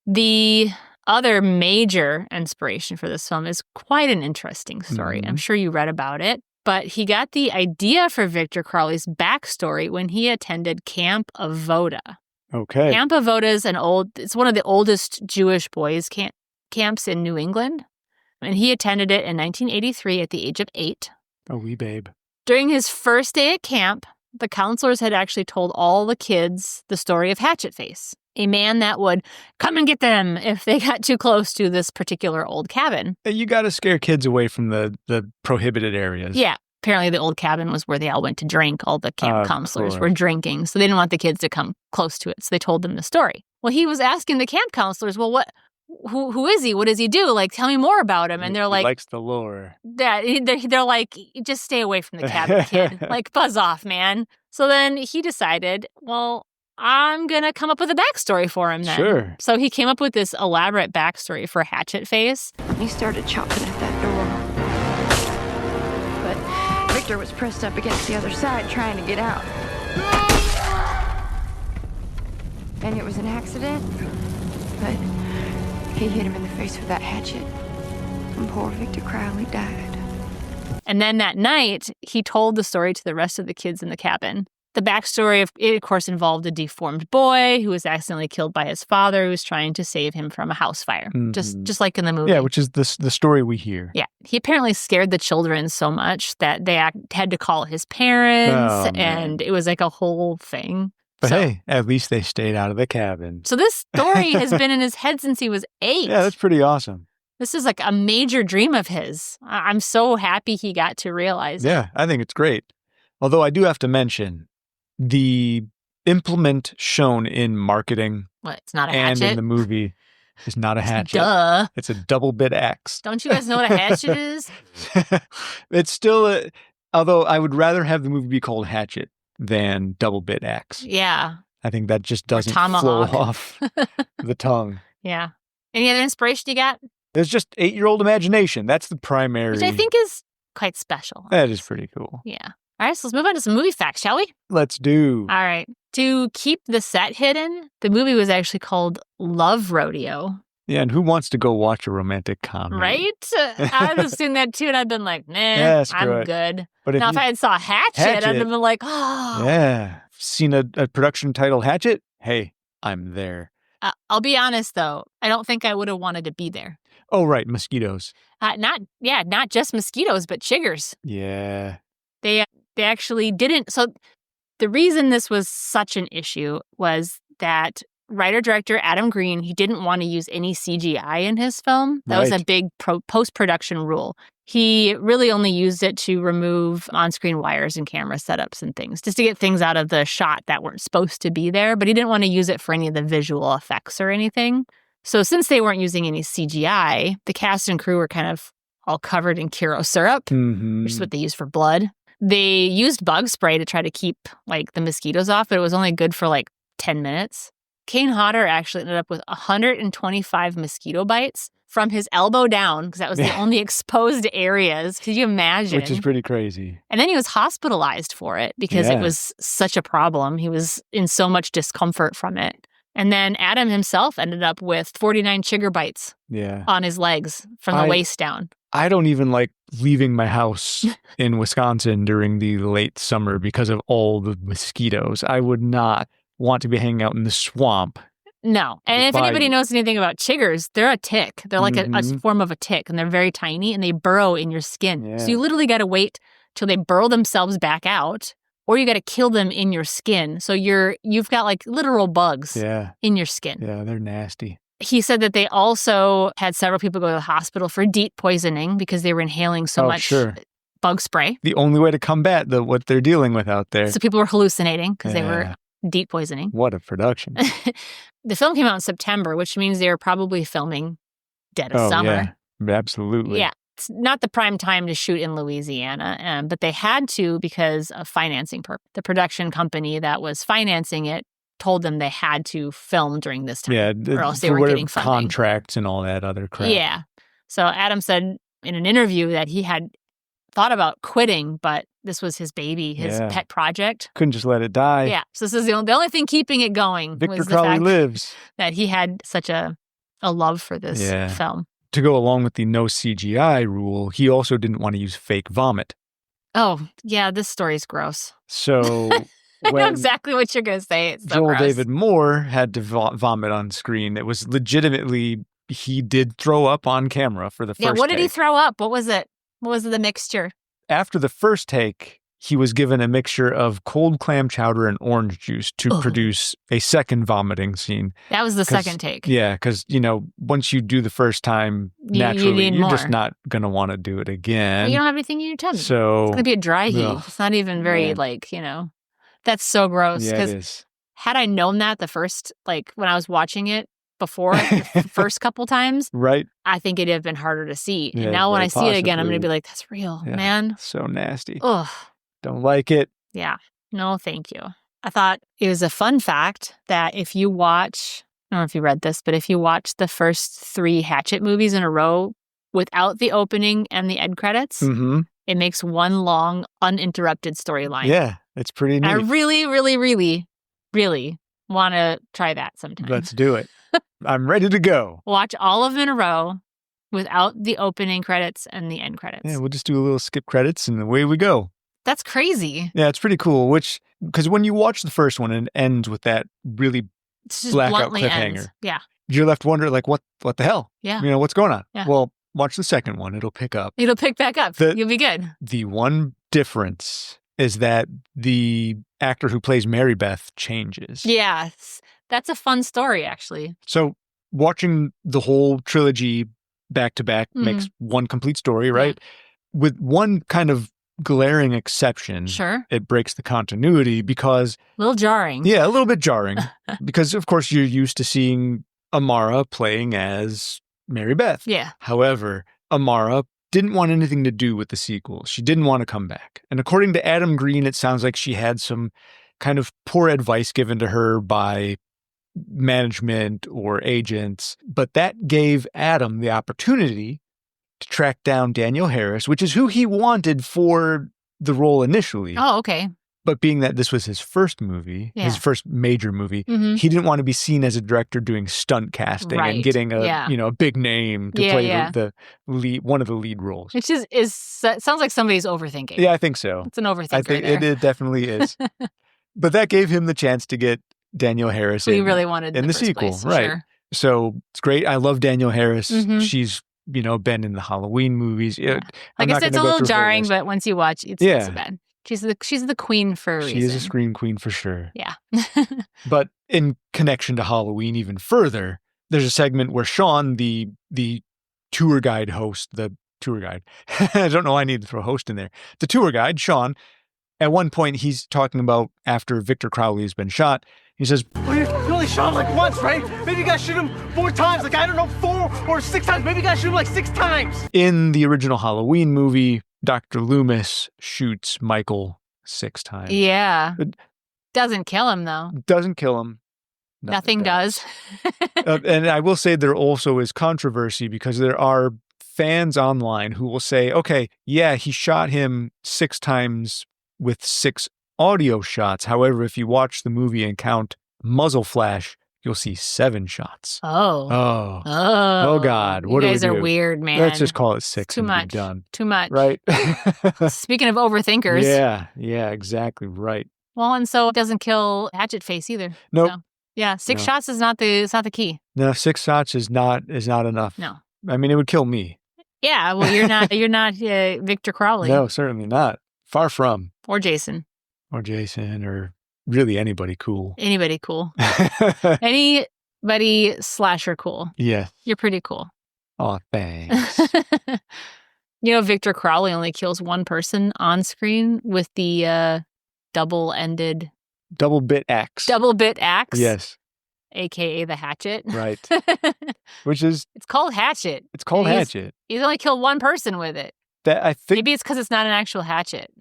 The other major inspiration for this film is quite an interesting story. I'm sure you read about it. But he got the idea for Victor Crowley's backstory when he attended Camp Avoda. Okay. Camp Avoda is it's one of the oldest Jewish boys camps in New England. And he attended it in 1983 at the age of 8. A wee babe. During his first day at camp, the counselors had actually told all the kids the story of Hatchet Face, a man that would come and get them if they got too close to this particular old cabin. You got to scare kids away from the prohibited areas. Yeah. Apparently the old cabin was where they all went to drink. All the camp counselors were drinking, so they didn't want the kids to come close to it. So they told them the story. Well, he was asking the camp counselors, well, who is he? What does he do? Like, tell me more about him. And they're like, he likes the lore. Yeah, they're like, just stay away from the cabin, kid. Like, buzz off, man. So then he decided, well, I'm going to come up with a backstory for him then. Sure. So he came up with this elaborate backstory for Hatchet Face. He started chopping at that door. But Victor was pressed up against the other side trying to get out. And it was an accident, but he hit him in the face with that hatchet. And poor Victor Crowley died. And then that night, he told the story to the rest of the kids in the cabin. The backstory, of course, involved a deformed boy who was accidentally killed by his father who was trying to save him from a house fire, just like in the movie. Yeah, which is the story we hear. Yeah. He apparently scared the children so much that they had to call his parents, and it was like a whole thing. But hey, at least they stayed out of the cabin. So this story has been in his head since he was 8. Yeah, that's pretty awesome. This is like a major dream of his. I'm so happy he got to realize it. Yeah, I think it's great. Although I do have to mention, the implement shown in marketing it's not a hatchet? and in the movie is not a hatchet. Duh. It's a double bit axe. Don't you guys know what a hatchet is? It's still although I would rather have the movie be called Hatchet than double bit axe. Yeah. I think that just doesn't flow off the tongue. Yeah. Any other inspiration you got? There's just 8-year-old imagination. That's the primary. Which I think is quite special. That is pretty cool. Yeah. All right, so let's move on to some movie facts, shall we? Let's do. All right. To keep the set hidden, the movie was actually called Love Rodeo. Yeah, and who wants to go watch a romantic comedy? Right? I've just seen that too, and I've been like, nah, I'm good. But if I had saw Hatchet, I'd have been like, oh. Yeah. Seen a production titled Hatchet? Hey, I'm there. I'll be honest, though. I don't think I would have wanted to be there. Oh, right. Mosquitoes. Not just mosquitoes, but chiggers. Yeah. They actually didn't. So the reason this was such an issue was that writer-director Adam Green, he didn't want to use any CGI in his film. That was a big post-production rule. He really only used it to remove on-screen wires and camera setups and things, just to get things out of the shot that weren't supposed to be there, but he didn't want to use it for any of the visual effects or anything. So since they weren't using any CGI, the cast and crew were kind of all covered in Kiro syrup, which is what they use for blood. They used bug spray to try to keep like the mosquitoes off, but it was only good for like 10 minutes. Kane Hodder actually ended up with 125 mosquito bites from his elbow down, because that was the only exposed areas. Could you imagine? Which is pretty crazy. And then he was hospitalized for it because it was such a problem. He was in so much discomfort from it. And then Adam himself ended up with 49 chigger bites on his legs from the waist down. I don't even like leaving my house in Wisconsin during the late summer because of all the mosquitoes. I would not want to be hanging out in the swamp. No. And if anybody knows anything about chiggers, they're a tick. They're like a form of a tick, and they're very tiny, and they burrow in your skin. Yeah. So you literally got to wait till they burrow themselves back out, or you got to kill them in your skin. So you've got like literal bugs in your skin. Yeah, they're nasty. He said that they also had several people go to the hospital for DEET poisoning because they were inhaling so much bug spray. The only way to combat what they're dealing with out there. So people were hallucinating because they were DEET poisoning. What a production. The film came out in September, which means they were probably filming dead of summer. Yeah, absolutely. Yeah. It's not the prime time to shoot in Louisiana, but they had to because of financing purpose. The production company that was financing it told them they had to film during this time, or else they weren't getting funding. Contracts and all that other crap. Yeah. So Adam said in an interview that he had thought about quitting, but this was his baby, his pet project. Couldn't just let it die. Yeah. So this is the only thing keeping it going. Victor was the Crowley fact lives. that he had such a love for this film. To go along with the no CGI rule, he also didn't want to use fake vomit. Oh, yeah, this story's gross. So I know exactly what you're going to say. It's so Joel gross. David Moore had to vomit on screen. It was legitimately, he did throw up on camera for the first take. Yeah, what did he throw up? What was it? What was the mixture? After the first take, he was given a mixture of cold clam chowder and orange juice to produce a second vomiting scene. That was the second take. Yeah, because, once you do the first time, naturally, you're just not going to want to do it again. Well, you don't have anything in your tummy. So, it's going to be a dry heat. It's not even very, that's so gross. Yeah, it is. Had I known that the first, when I was watching it before, the first couple times, right? I think it'd have been harder to see. Yeah, and now when I see it again, I'm going to possibly. be like, that's real, man. So nasty. Ugh. Don't like it. Yeah. No, thank you. I thought it was a fun fact that if you watch, I don't know if you read this, but if you watch the first 3 Hatchet movies in a row without the opening and the end credits, it makes one long, uninterrupted storyline. Yeah, it's pretty neat. I really, really, really, really want to try that sometime. Let's do it. I'm ready to go. Watch all of them in a row without the opening credits and the end credits. Yeah, we'll just do a little skip credits and away we go. That's crazy. Yeah, it's pretty cool. Because when you watch the first one and it ends with that really blackout cliffhanger, ends. Yeah, you're left wondering, what the hell? Yeah. What's going on? Yeah. Well, watch the second one. It'll pick up. It'll pick back up. You'll be good. The one difference is that the actor who plays Mary Beth changes. Yes. That's a fun story, actually. So watching the whole trilogy back to back makes one complete story, right? Yeah. With one kind of glaring exception. Sure. It breaks the continuity because... A little jarring. Yeah, a little bit jarring. Because, of course, you're used to seeing Amara playing as Mary Beth. Yeah. However, Amara didn't want anything to do with the sequel. She didn't want to come back. And according to Adam Green, it sounds like she had some kind of poor advice given to her by management or agents. But that gave Adam the opportunity to track down Danielle Harris, which is who he wanted for the role initially. Oh, okay. But being that this was his first movie, his first major movie, he didn't want to be seen as a director doing stunt casting and getting a big name to play the lead, one of the lead roles. Which sounds like somebody's overthinking. Yeah, I think so. It's an overthinker. I think it definitely is. But that gave him the chance to get Danielle Harris in the sequel, place, right? Sure. So it's great. I love Danielle Harris. She's been in the Halloween movies. Yeah. Like I said, it's a little jarring, but once you watch, it's not so bad. She's the queen for a reason. She is a scream queen for sure. Yeah. But in connection to Halloween even further, there's a segment where Sean, the tour guide host, I don't know why I need to throw host in there. The tour guide, Sean, at one point he's talking about after Victor Crowley has been shot, he says, well, you only shot him once, right? Maybe you gotta shoot him 4 times, 4 or 6 times. Maybe you gotta shoot him 6 times. In the original Halloween movie, Dr. Loomis shoots Michael 6 times. Yeah. Doesn't kill him, though. Doesn't kill him. Nothing does. And I will say there also is controversy because there are fans online who will say, okay, yeah, he shot him 6 times with 6 audio shots. However, if you watch the movie and count muzzle flash, you'll see 7 shots. Oh God! What you guys do we do? are weird, man. Let's just call it 6. Too and much. Be done. Too much. Right. Speaking of overthinkers. Yeah, exactly right. Well, and so it doesn't kill Hatchet Face either. Nope. So, yeah, 6 shots is not the key. No, 6 shots is not enough. No. I mean, it would kill me. Yeah. Well, you're not Victor Crowley. No, certainly not. Far from. Or Jason. Or really anybody cool. Anybody cool. Anybody slasher cool. Yeah. You're pretty cool. Oh, thanks. Victor Crowley only kills one person on screen with the double bit axe. Yes. a.k.a. the Hatchet. Right. Which is... It's called Hatchet. It's called Hatchet. He's only killed one person with it. That I think... Maybe it's because it's not an actual hatchet.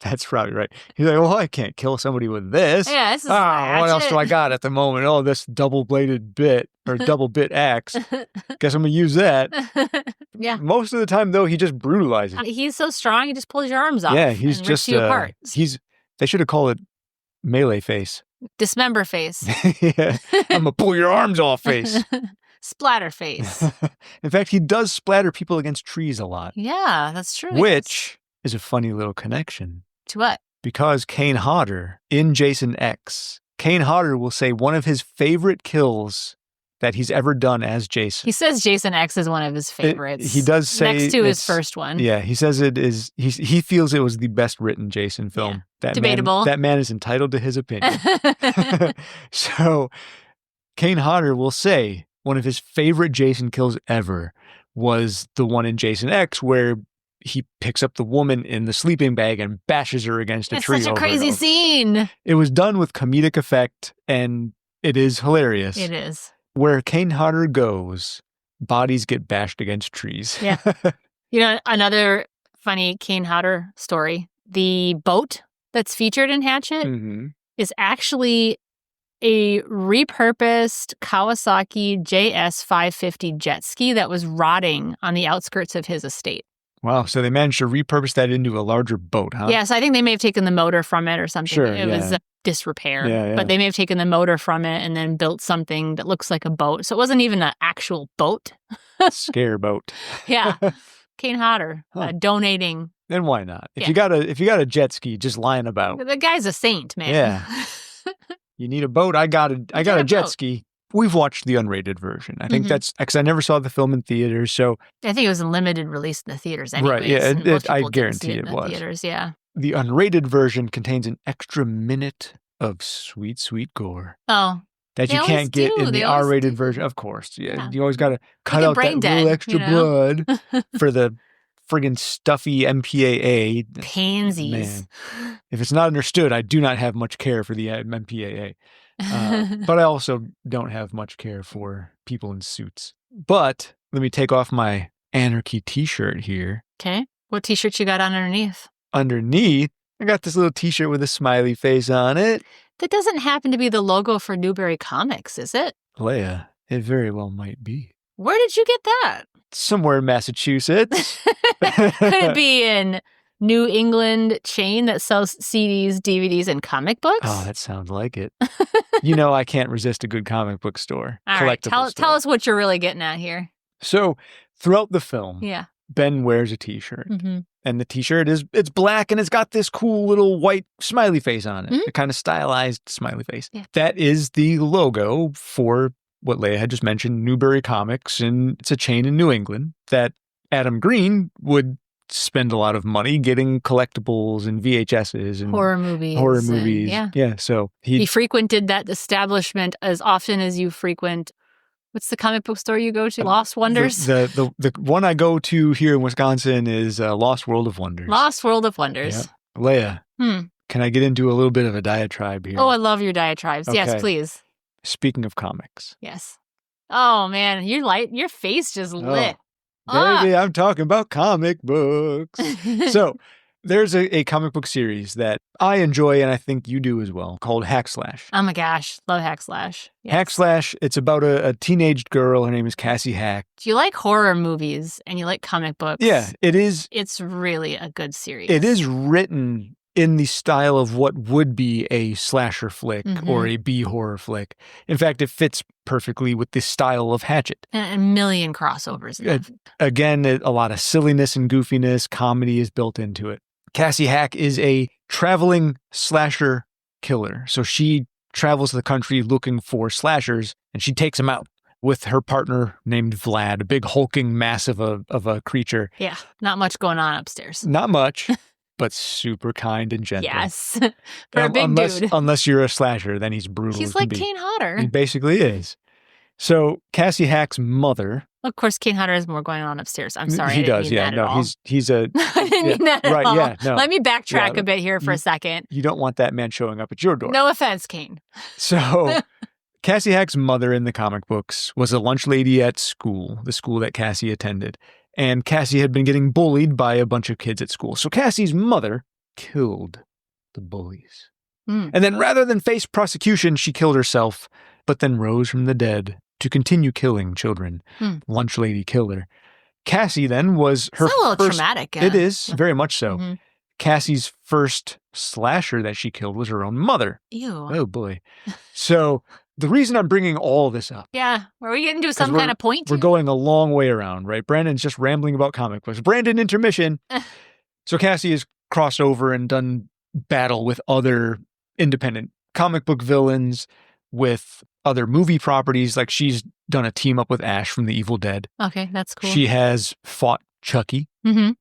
That's probably right. He's like, well, I can't kill somebody with this. Yeah, this is a what else hatchet. do I got at the moment? Oh, this double-bladed bit or double-bit axe. Guess I'm going to use that. Yeah. Most of the time, though, he just brutalizes. He's so strong, he just pulls your arms off. Yeah, he's and just... rips you apart. They should have called it melee face. Dismember face. Yeah, I'm going to pull your arms off face. Splatter face. In fact, he does splatter people against trees a lot. Yeah, that's true. Which is a funny little connection. To what? Because Kane Hodder in Jason X, Kane Hodder will say one of his favorite kills that he's ever done as Jason. He says Jason X is one of his favorites. He does say next to his first one. Yeah, he says it is. He feels it was the best written Jason film. Yeah. Debatable. That man is entitled to his opinion. So, Kane Hodder will say one of his favorite Jason kills ever was the one in Jason X where he picks up the woman in the sleeping bag and bashes her against a tree. It's such a crazy scene. It was done with comedic effect, and it is hilarious. It is. Where Kane Hodder goes, bodies get bashed against trees. Yeah. You know, another funny Kane Hodder story. The boat that's featured in Hatchet is actually a repurposed Kawasaki JS550 jet ski that was rotting on the outskirts of his estate. Wow, so they managed to repurpose that into a larger boat, huh? Yeah, so I think they may have taken the motor from it or something. Sure, it was disrepair. Yeah. But they may have taken the motor from it and then built something that looks like a boat. So it wasn't even an actual boat. Scare boat. Yeah. Kane Hodder donating. Then why not? If you got a jet ski just lying about. The guy's a saint, man. Yeah. You need a boat. I got a jet ski. We've watched the unrated version. I think that's because I never saw the film in theaters. So I think it was a limited release in the theaters anyways. Right, yeah, I people didn't guarantee see it in the was. Theaters, yeah. The unrated version contains an extra minute of sweet, sweet gore. Oh. That They you always can't get do. in They the always R-rated do. version. Of course. Yeah. Yeah. You always got to cut Like a out that brain little dead, extra you know? blood for the friggin' stuffy MPAA. Pansies. Man, if it's not understood, I do not have much care for the MPAA. But I also don't have much care for people in suits. But let me take off my Anarchy t-shirt here. Okay. What t-shirt you got on underneath? Underneath, I got this little t-shirt with a smiley face on it. That doesn't happen to be the logo for Newberry Comics, is it? Leia, it very well might be. Where did you get that? Somewhere in Massachusetts. Could it be in New England chain that sells CDs, DVDs, and comic books? Oh, that sounds like it. You know, I can't resist a good comic book store. All right, Collectible store. tell us what you're really getting at here. So, throughout the film, Yeah. Ben wears a t-shirt. Mm-hmm. And the t-shirt it's black and it's got this cool little white smiley face on it. A kind of stylized smiley face. Yeah. That is the logo for what Leia had just mentioned, Newberry Comics, and it's a chain in New England that Adam Green would spend a lot of money getting collectibles and VHSs and Horror movies. Yeah. So he frequented that establishment as often as you frequent. What's the comic book store you go to? Lost Wonders? The one I go to here in Wisconsin is Lost World of Wonders. Lost World of Wonders. Yeah. Leia, can I get into a little bit of a diatribe here? Oh, I love your diatribes. Okay. Yes, please. Speaking of comics. Yes. Oh, man. Your face just lit. Baby, I'm talking about comic books. So there's a comic book series that I enjoy and I think you do as well called Hack Slash. Oh my gosh. Love Hack Slash. Yes. Hack Slash, it's about a teenage girl. Her name is Cassie Hack. Do you like horror movies and you like comic books? Yeah, it is. It's really a good series. It is written in the style of what would be a slasher flick or a B horror flick. In fact, it fits perfectly with the style of Hatchet. And a million crossovers. Again, a lot of silliness and goofiness, comedy is built into it. Cassie Hack is a traveling slasher killer. So she travels the country looking for slashers and she takes them out with her partner named Vlad, a big hulking mass of a creature. Yeah, not much going on upstairs. Not much. But super kind and gentle. Yes. For a big dude. Unless you're a slasher, then he's brutal. He's like Kane Hodder. He basically is. So Cassie Hack's mother. Of course, Kane Hodder has more going on upstairs. I'm sorry. He I didn't does, mean yeah. that No, at all. he's a I didn't mean that at right, all. yeah, no. Let me backtrack Yeah, a bit here for a second. You don't want that man showing up at your door. No offense, Kane. So Cassie Hack's mother in the comic books was a lunch lady at school, the school that Cassie attended. And Cassie had been getting bullied by a bunch of kids at school. So Cassie's mother killed the bullies. And then rather than face prosecution, she killed herself, but then rose from the dead to continue killing children. Lunch lady killer. Cassie then was her It's a little first, traumatic. It is, very much so. Mm-hmm. Cassie's first slasher that she killed was her own mother. Ew. Oh, boy. So the reason I'm bringing all this up. Yeah. Were we getting to some kind of point? We're going a long way around, right? Brandon's just rambling about comic books. Brandon, intermission. So Cassie has crossed over and done battle with other independent comic book villains, with other movie properties. Like she's done a team up with Ash from The Evil Dead. Okay, that's cool. She has fought Chucky. Mm-hmm.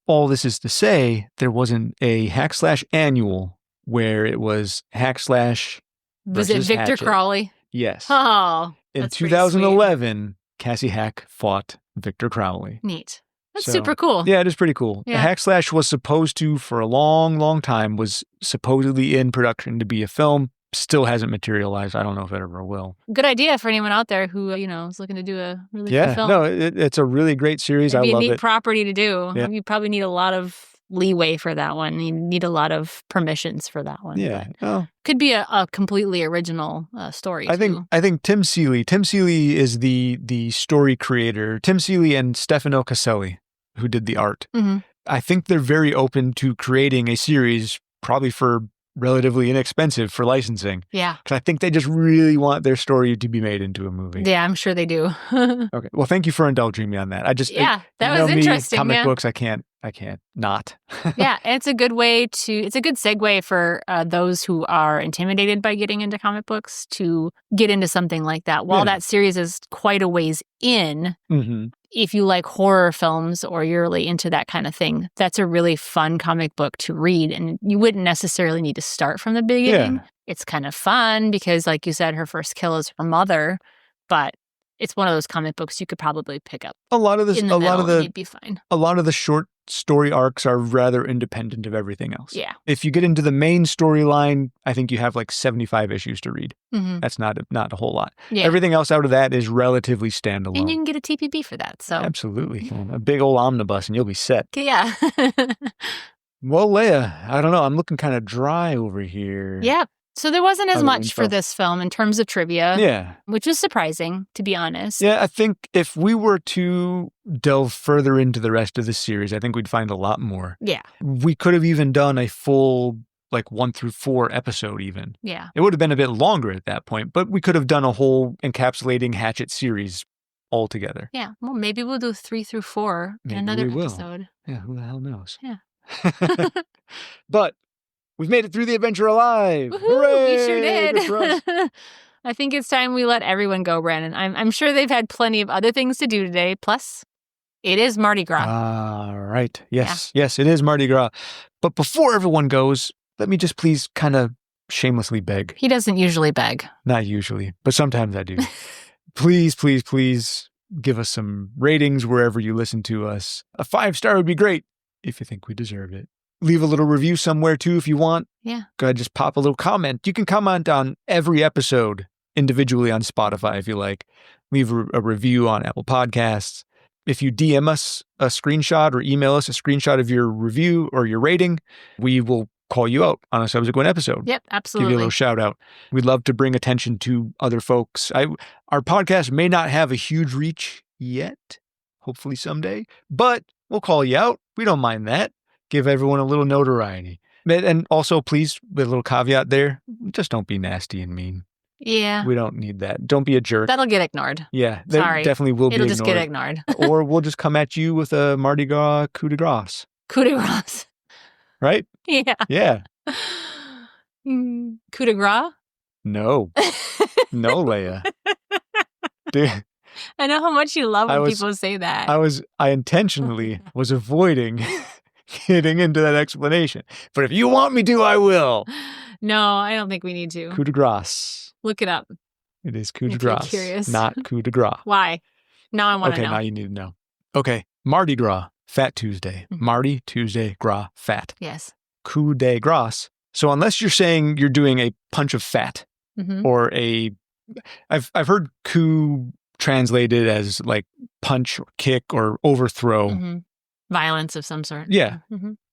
All this is to say, there wasn't a Hack/Slash annual where it was Hack/Slash Was it versus Victor Hatchet. Crowley? Yes. Oh, In that's pretty 2011, Cassie Hack fought Victor Crowley. sweet. Neat. That's So, super cool. Yeah, it is pretty cool. Yeah. Hack/Slash was supposed to, for a long, long time, was supposedly in production to be a film. Still hasn't materialized. I don't know if it ever will. Good idea for anyone out there who, is looking to do a really cool Yeah, film. no, it's a really great series. It'd I be love a neat it. property to do. Yeah. You probably need a lot of leeway for that one. You need a lot of permissions for that one. Yeah. But Oh, could be a completely original story. I think Tim Seeley is the story creator. Tim Seeley and Stefano Caselli, who did the art. Mhm. I think they're very open to creating a series, probably for relatively inexpensive for licensing. Yeah. Because I think they just really want their story to be made into a movie. Yeah, I'm sure they do. Okay. Well, thank you for indulging me on that. Yeah, that you know was me, interesting, Comic yeah. books, I can't not. Yeah, and it's a good segue for those who are intimidated by getting into comic books to get into something like that. While Yeah. that series is quite a ways in, Mm-hmm. if you like horror films or you're really into that kind of thing, that's a really fun comic book to read. And you wouldn't necessarily need to start from the beginning. Yeah. It's kind of fun because, like you said, her first kill is her mother, but it's one of those comic books you could probably pick up A lot of this, in the middle and you'd be fine. a lot of the short story arcs are rather independent of everything else. Yeah. If you get into the main storyline, I think you have like 75 issues to read. Mm-hmm. That's not a whole lot. Yeah. Everything else out of that is relatively standalone. And you can get a TPB for that. So, Absolutely. A big old omnibus and you'll be set. yeah. Well, Leia, I don't know. I'm looking kind of dry over here. Yeah. So there wasn't as Other much for info. this film in terms of trivia, Yeah. which was surprising, to be honest. Yeah, I think if we were to delve further into the rest of the series, I think we'd find a lot more. Yeah. We could have even done a full, 1 through 4 episode even. Yeah. It would have been a bit longer at that point, but we could have done a whole encapsulating Hatchet series altogether. Yeah. Well, maybe we'll do 3 through 4 in Maybe another we will. episode. Yeah, who the hell knows? Yeah. But we've made it through the adventure alive. Woohoo! Hooray! We sure Good for us. did. I think it's time we let everyone go, Brandon. I'm sure they've had plenty of other things to do today. Plus, it is Mardi Gras. All right. Yes, yes, it is Mardi Gras. But before everyone goes, let me just please kind of shamelessly beg. He doesn't usually beg. Not usually, but sometimes I do. Please, please, please give us some ratings wherever you listen to us. A 5-star would be great if you think we deserve it. Leave a little review somewhere too if you want. Yeah. Go ahead, just pop a little comment. You can comment on every episode individually on Spotify if you like. Leave a review on Apple Podcasts. If you DM us a screenshot or email us a screenshot of your review or your rating, we will call you out on a subsequent episode. Yep, Give you a absolutely. little shout out. We'd love to bring attention to other folks. Our podcast may not have a huge reach yet, hopefully someday, but we'll call you out. We don't mind that. Give everyone a little notoriety. And also, please, with a little caveat there, just don't be nasty and mean. Yeah. We don't need that. Don't be a jerk. That'll get ignored. Yeah, there Sorry. definitely will It'll be just get ignored. Or we'll just come at you with a Mardi Gras coup de grace, Coup de grace. right? Yeah. Yeah. Coup de grace? No. No, Leia. Dude, I know how much you love I when was- people say that. I intentionally was avoiding getting into that explanation. But if you want me to, I will. No, I don't think we need to. Coup de grace. Look it up. It is coup de Okay, grace, curious. not coup de gras. Why? Now I want to Okay, know. now you need to know. Okay, Mardi Gras, Fat Tuesday. Mardi, Tuesday, Gras, fat. Yes. Coup de grace. So unless you're saying you're doing a punch of fat or I've heard coup translated as like punch or kick or overthrow. Violence of some sort. Yeah.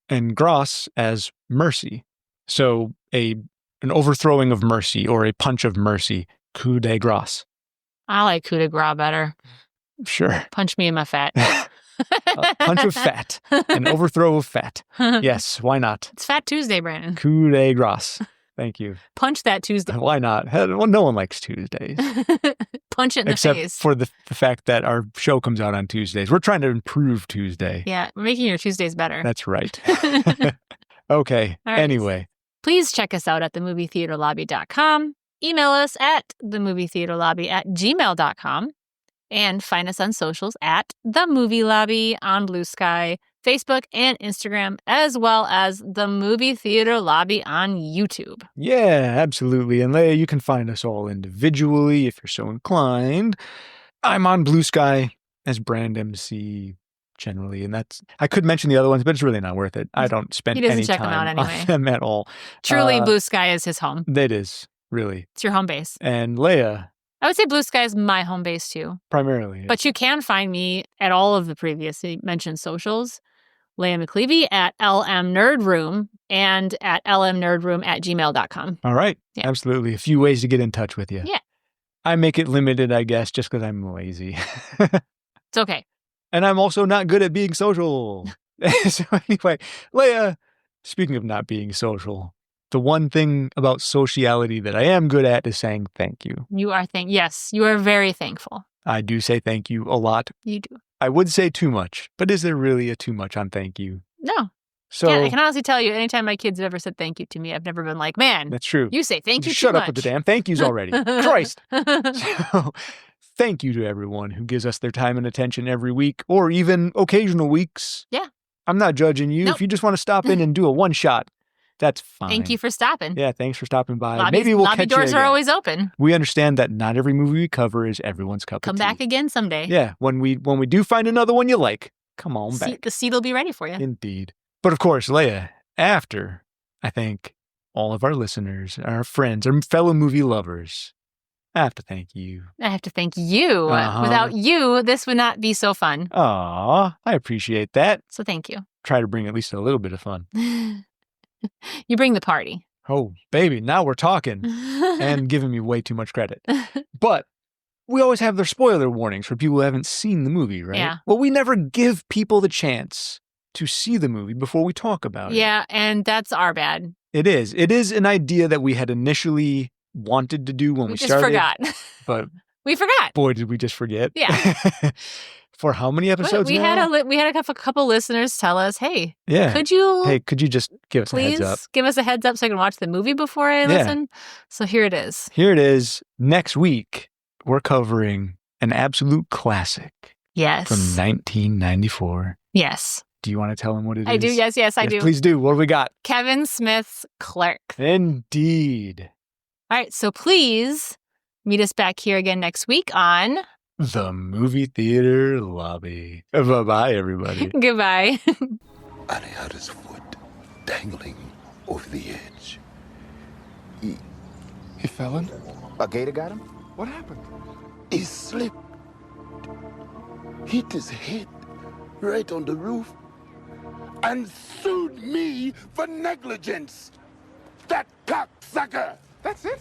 And grace as mercy. So an overthrowing of mercy or a punch of mercy. Coup de grace. I like coup de grace better. Sure. Punch me in my fat. A punch of fat. An overthrow of fat. Yes, why not? It's Fat Tuesday, Brandon. Coup de grace. Thank you. Punch that Tuesday. Why not? Well, no one likes Tuesdays. Punch it in the Except face. for the fact that our show comes out on Tuesdays. We're trying to improve Tuesday. Yeah, we're making your Tuesdays better. That's right. Okay. All right. Anyway. Please check us out at themovietheaterlobby.com. Email us at themovietheaterlobby@gmail.com. And find us on socials at The Movie Lobby on Blue Sky, Facebook, and Instagram, as well as The Movie Theater Lobby on YouTube. Yeah, absolutely. And Leia, you can find us all individually if you're so inclined. I'm on Blue Sky as Brand MC generally, and I could mention the other ones, but it's really not worth it. I don't spend He doesn't any check them out time anyway. on them at all. Truly, Blue Sky is his home. It is, really. It's your home base. And Leia, I would say Blue Sky is my home base too. primarily. But you can find me at all of the previously mentioned socials. Leia McLeavy at LM Nerd Room and at lmnerdroom@gmail.com. All right. Yeah. Absolutely. A few ways to get in touch with you. Yeah. I make it limited, I guess, just because I'm lazy. It's okay. And I'm also not good at being social. So anyway, Leia, speaking of not being social, the one thing about sociality that I am good at is saying thank you. Yes, you are very thankful. I do say thank you a lot. You do. I would say too much, but is there really a too much on thank you? No. So I can honestly tell you, anytime my kids have ever said thank you to me, I've never been like, man, that's true. you say thank you Shut too up much. with the damn thank yous already. Christ. So, thank you to everyone who gives us their time and attention every week or even occasional weeks. Yeah. I'm not judging you. Nope. If you just want to stop in and do a one shot, that's fine. Thank you for stopping. Yeah, thanks for stopping by. Lobby catch doors you are again. always open. We understand that not every movie we cover is everyone's cup Come of tea. back again someday. Yeah, when we do find another one you like, come on back. The seat will be ready for you. Indeed. But of course, Leia, after I thank all of our listeners, our friends, our fellow movie lovers, I have to thank you. I have to thank you. Uh-huh. Without you, this would not be so fun. Aw, I appreciate that. So thank you. Try to bring at least a little bit of fun. You bring the party. Oh, baby, now we're talking. And giving me way too much credit. But we always have their spoiler warnings for people who haven't seen the movie, right? Yeah. Well, we never give people the chance to see the movie before we talk about it. Yeah, and that's our bad. It is. It is an idea that we had initially wanted to do when we just started. forgot. But We forgot. boy, did we just forget. Yeah. For how many episodes we now? had a couple listeners tell us, hey, Yeah. could you Could you just give us a please heads up? give us a heads up so I can watch the movie before I listen? So here it is. Here it is. Next week, we're covering an absolute classic Yes. from 1994. Yes. Do you want to tell them what it is? I do. Yes, I do. Please do. What do we got? Kevin Smith's Clerk. Indeed. All right, so please meet us back here again next week on The Movie Theater Lobby. Bye-bye, everybody. Goodbye. And he had his foot dangling over the edge. He fell in? A gator got him? What happened? He slipped, hit his head right on the roof, and sued me for negligence. That cocksucker! That's it?